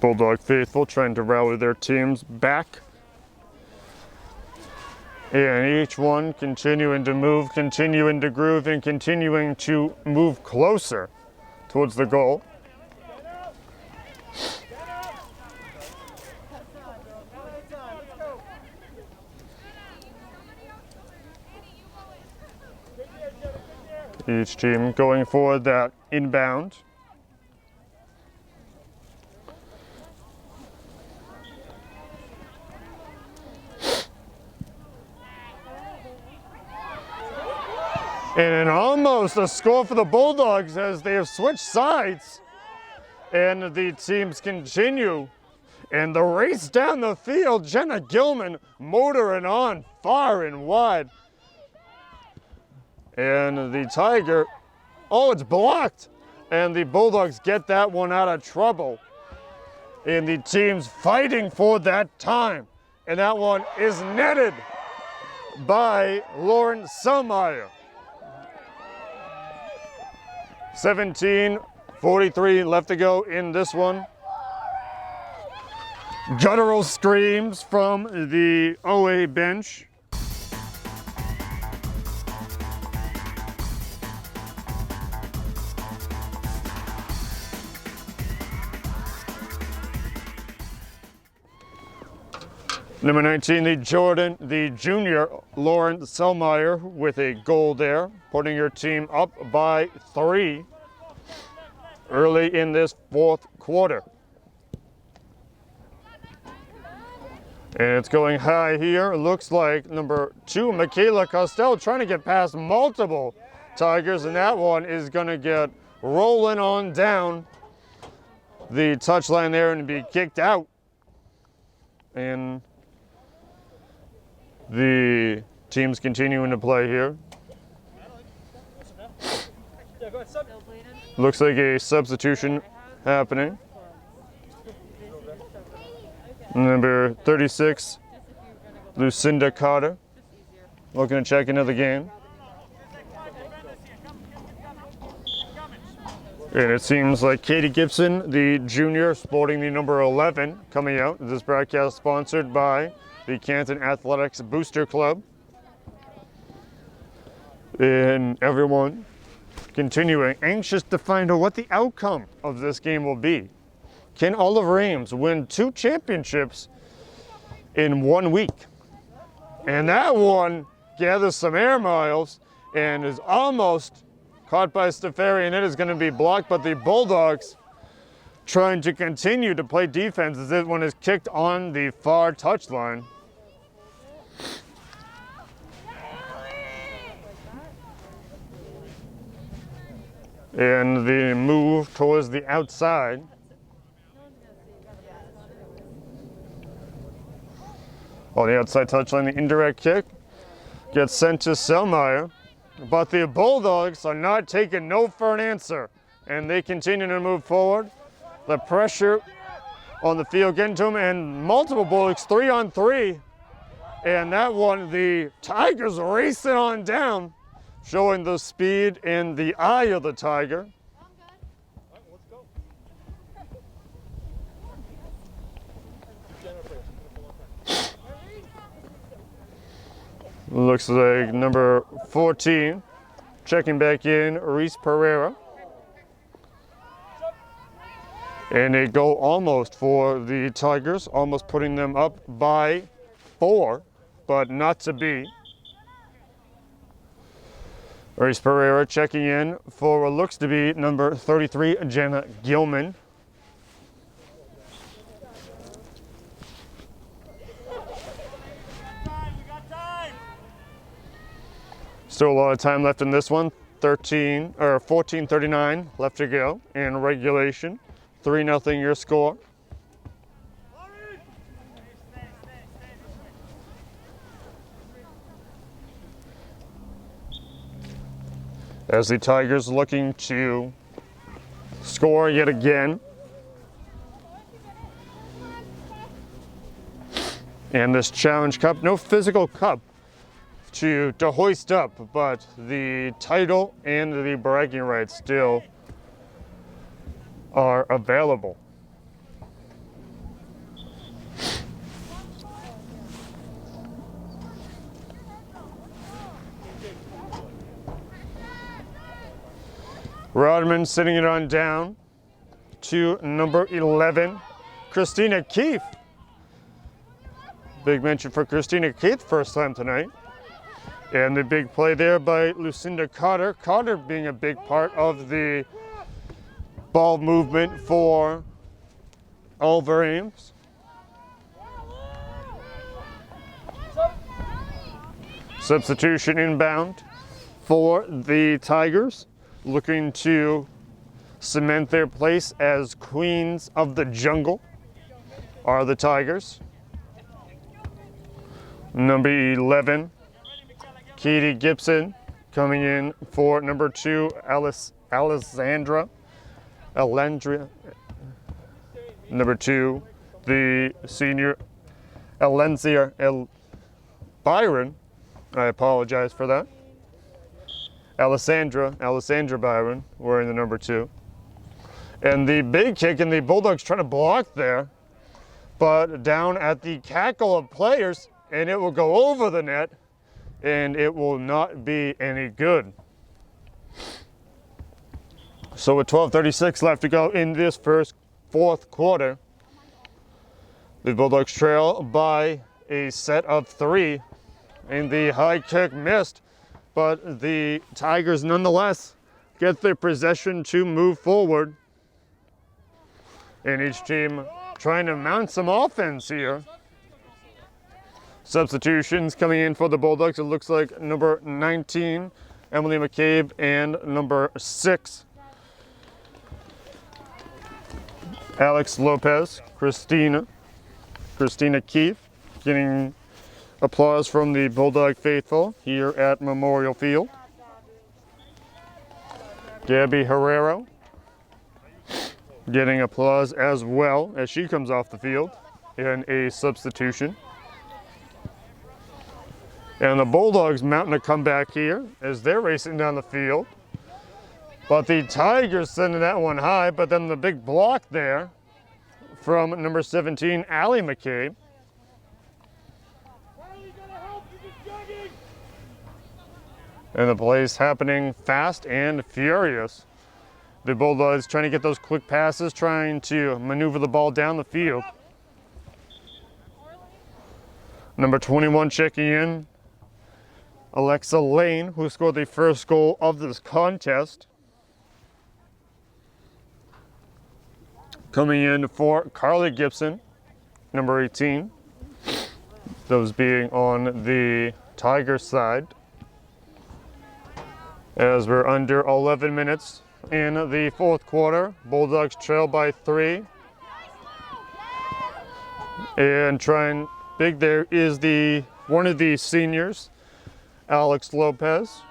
Bulldog faithful trying to rally their teams back. And each one continuing to move, continuing to groove, and continuing to move closer towards the goal. Each team going for that inbound. And almost a score for the Bulldogs as they have switched sides. And the teams continue. And the race down the field, Jenna Gilman motoring on far and wide. And the Tiger, oh, it's blocked. And the Bulldogs get that one out of trouble. And the team's fighting for that time. And that one is netted by Lauren Selmeyer. 17:43 left to go in this one. Guttural screams from the OA bench. Number 19, the junior Lauren Selmeyer with a goal there, putting her team up by 3 early in this fourth quarter. And it's going high here. It looks like number 2, Michaela Costello, trying to get past multiple Tigers, and that one is going to get rolling on down the touchline there and be kicked out. And the team's continuing to play here. Looks like a substitution happening. Number 36, Lucinda Carter, looking to check into the game. And it seems like Katie Gibson, the junior, sporting the number 11, coming out. This broadcast sponsored by the Canton Athletics Booster Club. And everyone continuing, anxious to find out what the outcome of this game will be. Can Oliver Ames win 2 championships in 1 week? And that one gathers some air miles and is almost caught by Stafari, and it is going to be blocked, but the Bulldogs trying to continue to play defense as this one is kicked on the far touchline. And the move towards the outside. On the outside touchline, the indirect kick gets sent to Selmeyer. But the Bulldogs are not taking no for an answer, and they continue to move forward. The pressure on the field getting to them, and multiple Bulldogs 3-on-3. And that one, the Tigers racing on down, showing the speed and the eye of the Tiger. Looks like number 14, checking back in, Reese Pereira. And a goal almost for the Tigers, almost putting them up by 4, but not to be. Reese Pereira checking in for what looks to be number 33, Jenna Gilman. Still a lot of time left in this one. 14:39 left to go in regulation. 3-0 your score. As the Tigers looking to score yet again. And this Challenge Cup, no physical cup to hoist up, but the title and the bragging rights still are available. Rodman sitting it on down to number 11, Christina Keefe. Big mention for Christina Keefe, first time tonight. And the big play there by Lucinda Carter. Carter being a big part of the ball movement for Oliver Ames. Substitution inbound for the Tigers, looking to cement their place as queens of the jungle are the Tigers. Number 11, Katie Gibson, coming in for number 2, Alendria. Number 2, the senior Alencia Byron. I apologize for that. Alessandra Byron wearing the number 2. And the big kick, and the Bulldogs trying to block there, but down at the cackle of players, and it will go over the net, and it will not be any good. So with 12:36 left to go in this fourth quarter, the Bulldogs trail by a set of 3, and the high kick missed, but the Tigers nonetheless get their possession to move forward. And each team trying to mount some offense here. Substitutions coming in for the Bulldogs. It looks like number 19, Emily McCabe, and number 6, Alex Lopez. Christina Keefe getting applause from the Bulldog faithful here at Memorial Field. Gabby Herrero getting applause as well as she comes off the field in a substitution. And the Bulldogs mounting a comeback here as they're racing down the field. But the Tigers sending that one high, but then the big block there from number 17, Allie McCabe. And the play's happening fast and furious. The Bulldogs trying to get those quick passes, trying to maneuver the ball down the field. Number 21 checking in, Alexa Lane, who scored the first goal of this contest. Coming in for Carly Gibson, number 18. Those being on the Tiger side. As we're under 11 minutes in the fourth quarter, Bulldogs trail by 3. And trying big there is one of the seniors, Alex Lopez.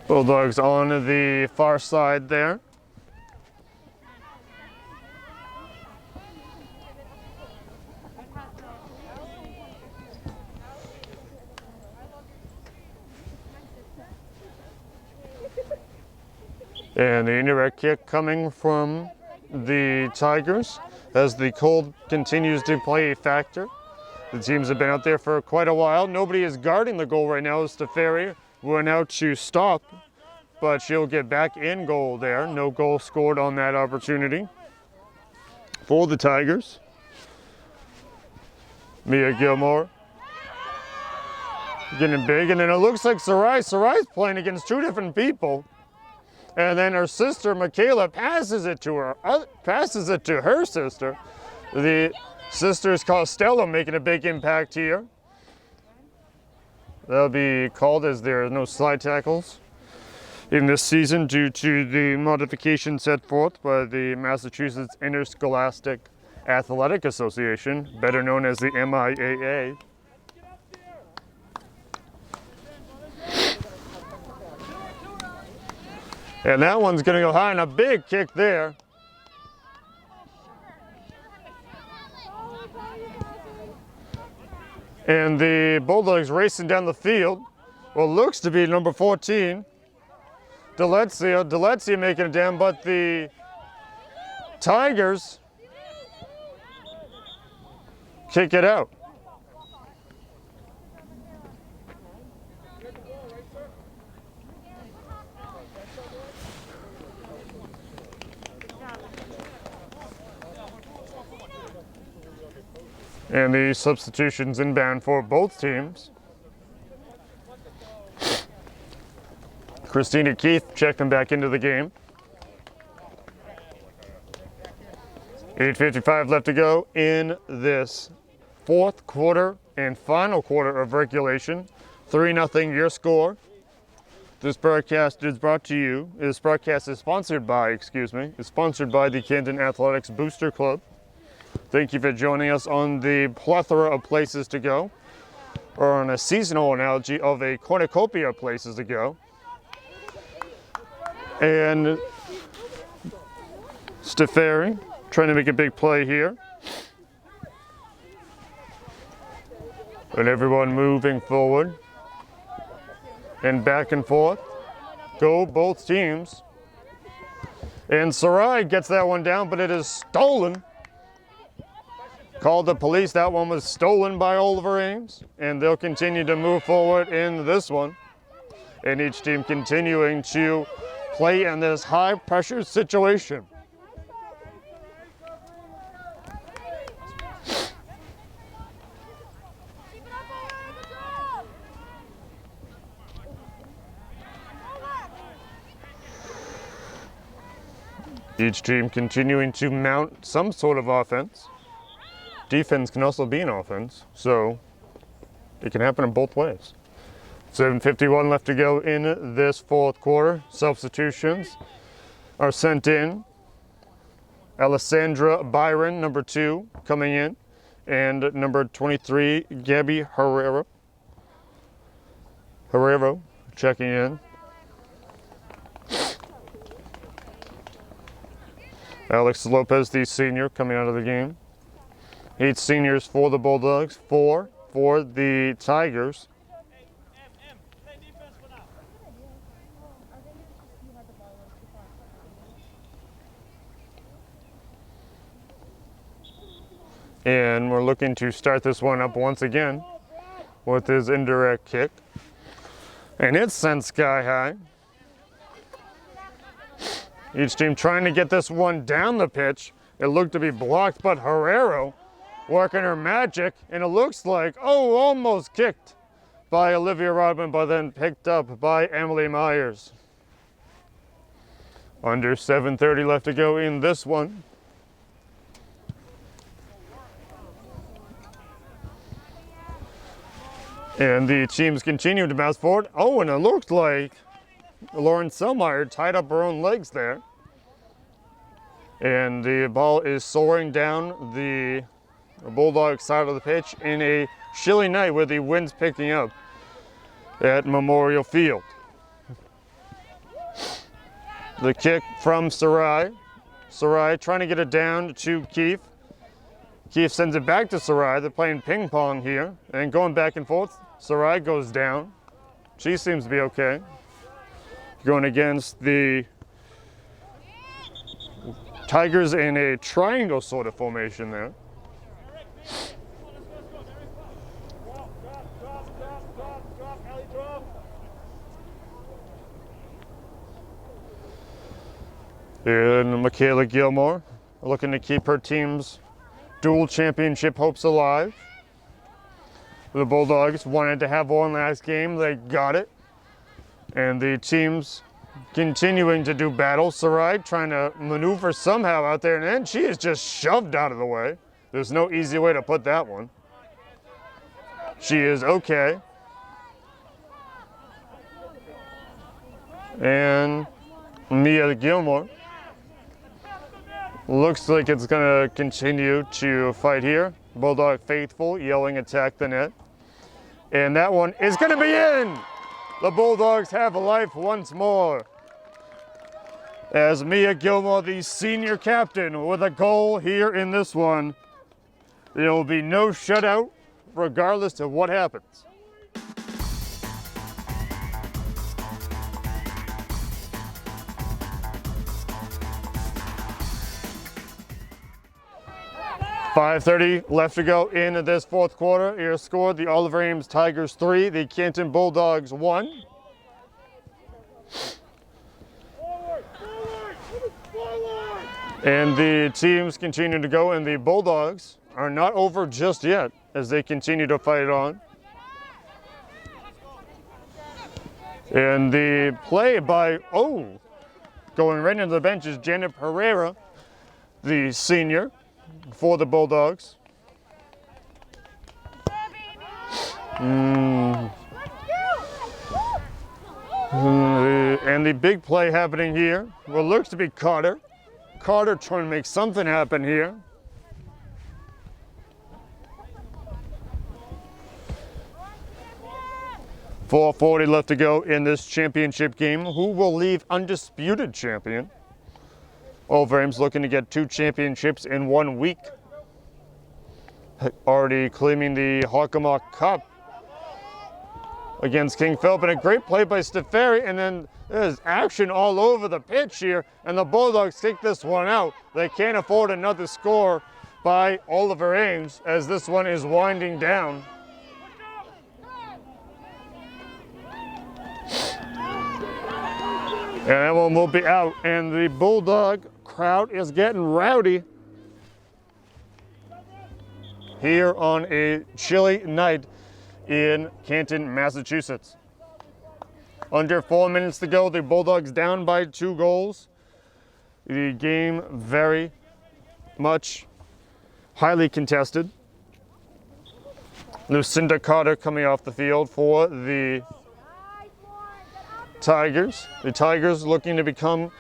Bulldogs on the far side there. And the indirect kick coming from the Tigers as the cold continues to play a factor. The teams have been out there for quite a while. Nobody is guarding the goal right now. Stefari went out to stop, but she'll get back in goal there. No goal scored on that opportunity for the Tigers. Mia Gilmore getting big, and then it looks like Sarai's playing against 2 different people. And then her sister, Michaela, passes it to her sister. The sisters Costello making a big impact here. That'll be called as there are no slide tackles in this season due to the modification set forth by the Massachusetts Interscholastic Athletic Association, better known as the MIAA. And that one's going to go high, and a big kick there. And the Bulldogs racing down the field. Well, looks to be number 14, Delezia making it down, but the Tigers kick it out. And the substitutions inbound for both teams. Christina Keith checking back into the game. 8:55 left to go in this fourth quarter and final quarter of regulation. 3-0 your score. This broadcast is sponsored by the Camden Athletics Booster Club. Thank you for joining us on the plethora of places to go, or on a seasonal analogy of a cornucopia of places to go. And Stefari trying to make a big play here. And everyone moving forward and back and forth. Go both teams. And Sarai gets that one down, but it is stolen. Called the police. That one was stolen by Oliver Ames, and they'll continue to move forward in this one. And each team continuing to play in this high pressure situation. Each team continuing to mount some sort of offense. Defense can also be an offense, so it can happen in both ways. 7:51 left to go in this fourth quarter. Substitutions are sent in. Alessandra Byron, number 2, coming in, and number 23, Gabby Herrero checking in. Alex Lopez, the senior, coming out of the game. 8 seniors for the Bulldogs, 4 for the Tigers. And we're looking to start this one up once again with his indirect kick. And it's sent sky high. Each team trying to get this one down the pitch. It looked to be blocked, but Herrero working her magic, and it looks like, almost kicked by Olivia Rodman, but then picked up by Emily Myers. Under 7:30 left to go in this one. And the teams continue to bounce forward. And it looked like Lauren Selmeyer tied up her own legs there. And the ball is soaring down the Bulldog side of the pitch in a chilly night with the winds picking up at Memorial Field. The kick from Sarai. Sarai trying to get it down to Keefe. Keefe sends it back to Sarai. They're playing ping pong here and going back and forth. Sarai goes down. She seems to be okay. Going against the Tigers in a triangle sort of formation there. And Michaela Gilmore looking to keep her team's dual championship hopes alive. The Bulldogs wanted to have one last game. They got it. And the teams continuing to do battle. Sarai trying to maneuver somehow out there, and then she is just shoved out of the way. There's no easy way to put that one. She is okay. And Mia Gilmore looks like it's going to continue to fight here. Bulldog faithful yelling attack the net. And that one is going to be in. The Bulldogs have life once more. As Mia Gilmore, the senior captain, with a goal here in this one. There will be no shutout regardless of what happens. .5:30 left to go in this fourth quarter. Here scored the Oliver Ames Tigers 3, the Canton Bulldogs 1. And the teams continue to go, and the Bulldogs are not over just yet as they continue to fight on. And the play by, going right into the bench is Janet Pereira, the senior for the Bulldogs. And the big play happening here, what looks to be Carter. Carter trying to make something happen here. .440 left to go in this championship game. Who will leave undisputed champion? Oliver Ames looking to get 2 championships in 1 week. Already claiming the Hockomock Cup against King Philip, and a great play by Stefari, and then there's action all over the pitch here, and the Bulldogs take this one out. They can't afford another score by Oliver Ames as this one is winding down. And that one will be out, and the Bulldog crowd is getting rowdy here on a chilly night in Canton, Massachusetts. Under 4 minutes to go, the Bulldogs down by 2 goals. the game very much highly contested. Lucinda Carter coming off the field for the Tigers. The Tigers looking to become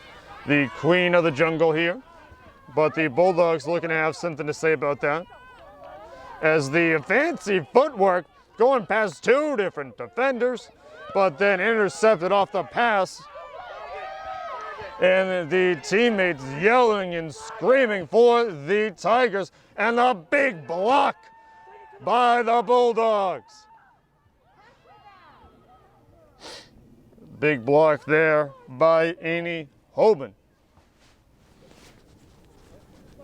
the queen of the jungle here, but the Bulldogs looking to have something to say about that. As the fancy footwork going past two different defenders, but then intercepted off the pass. And the teammates yelling and screaming for the Tigers, and a big block by the Bulldogs. Big block there by Amy Hoban.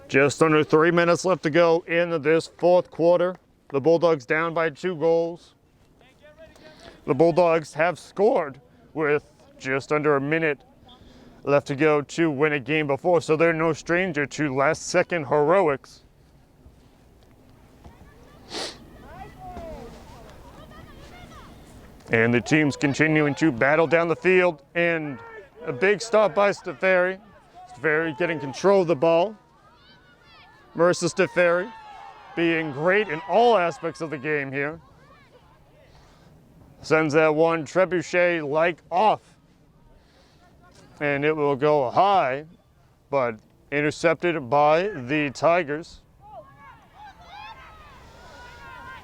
Just under 3 minutes left to go in this fourth quarter. The Bulldogs down by 2 goals. The Bulldogs have scored with just under a minute left to go to win a game before, so they're no stranger to last-second heroics. And the team's continuing to battle down the field, and a big stop by Stefari. Stefari getting control of the ball. Marissa Stefari being great in all aspects of the game here. Sends that one trebuchet-like off. And it will go high, but intercepted by the Tigers.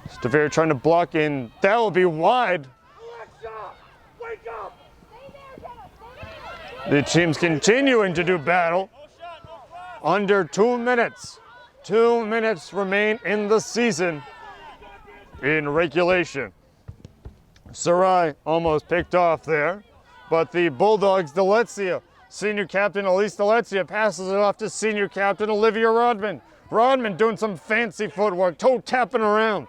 Stefari trying to block in. That will be wide. The team's continuing to do battle. Under 2 minutes. 2 minutes remain in the season in regulation. Sarai almost picked off there, but the Bulldogs, Delezia, senior captain Elise Delezia passes it off to senior captain Olivia Rodman. Rodman doing some fancy footwork, toe tapping around.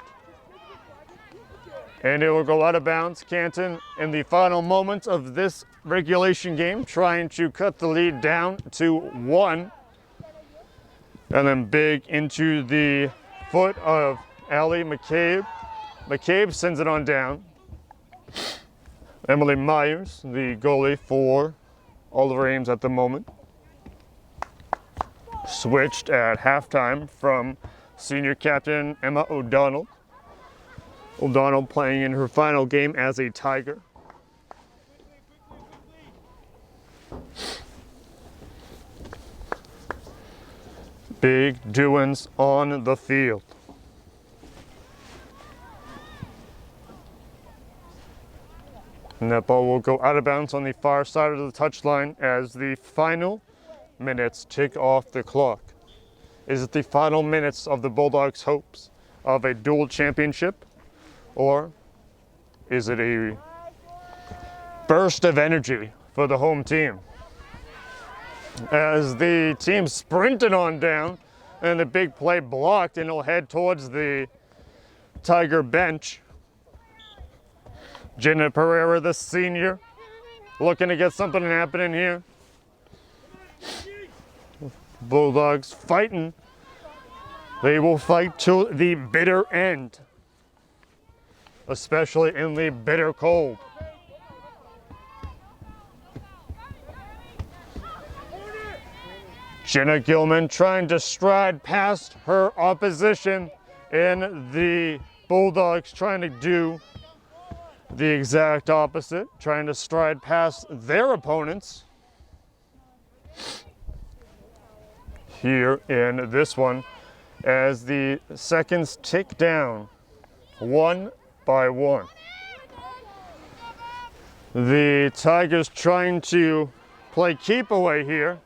And it will go out of bounds. Canton in the final moments of this regulation game trying to cut the lead down to 1. And then big into the foot of Allie McCabe. McCabe sends it on down. Emily Myers, the goalie for Oliver Ames at the moment, switched at halftime from senior captain Emma O'Donnell. O'Donnell playing in her final game as a Tiger. Big doings on the field. And that ball will go out of bounds on the far side of the touchline as the final minutes tick off the clock. Is it the final minutes of the Bulldogs' hopes of a dual championship? Or is it a burst of energy for the home team? As the team sprinted on down and the big play blocked, and it'll head towards the Tiger bench. Jenna Pereira, the senior, looking to get something happening here. Bulldogs fighting. They will fight to the bitter end, especially in the bitter cold. Jenna Gilman trying to stride past her opposition, and the Bulldogs trying to do the exact opposite, trying to stride past their opponents here in this one as the seconds tick down 1 by 1. The Tigers trying to play keep away here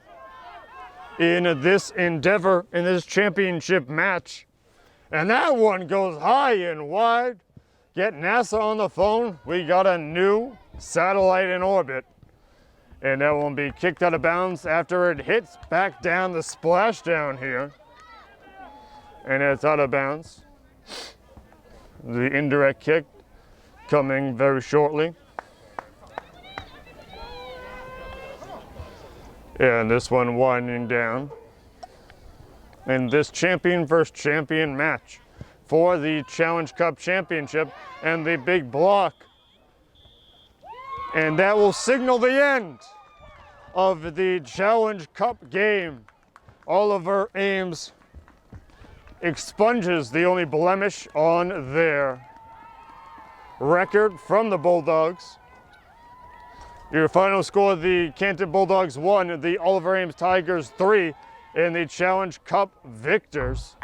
in this endeavor, in this championship match. And that one goes high and wide. Get NASA on the phone. We got a new satellite in orbit. And that will be kicked out of bounds after it hits back down the splashdown here. And it's out of bounds. The indirect kick coming very shortly. And this one winding down. And this champion versus champion match for the Challenge Cup Championship, and the big block. And that will signal the end of the Challenge Cup game. Oliver Ames expunges the only blemish on their record from the Bulldogs. Your final score, the Canton Bulldogs 1, the Oliver Ames Tigers 3, and the Challenge Cup victors.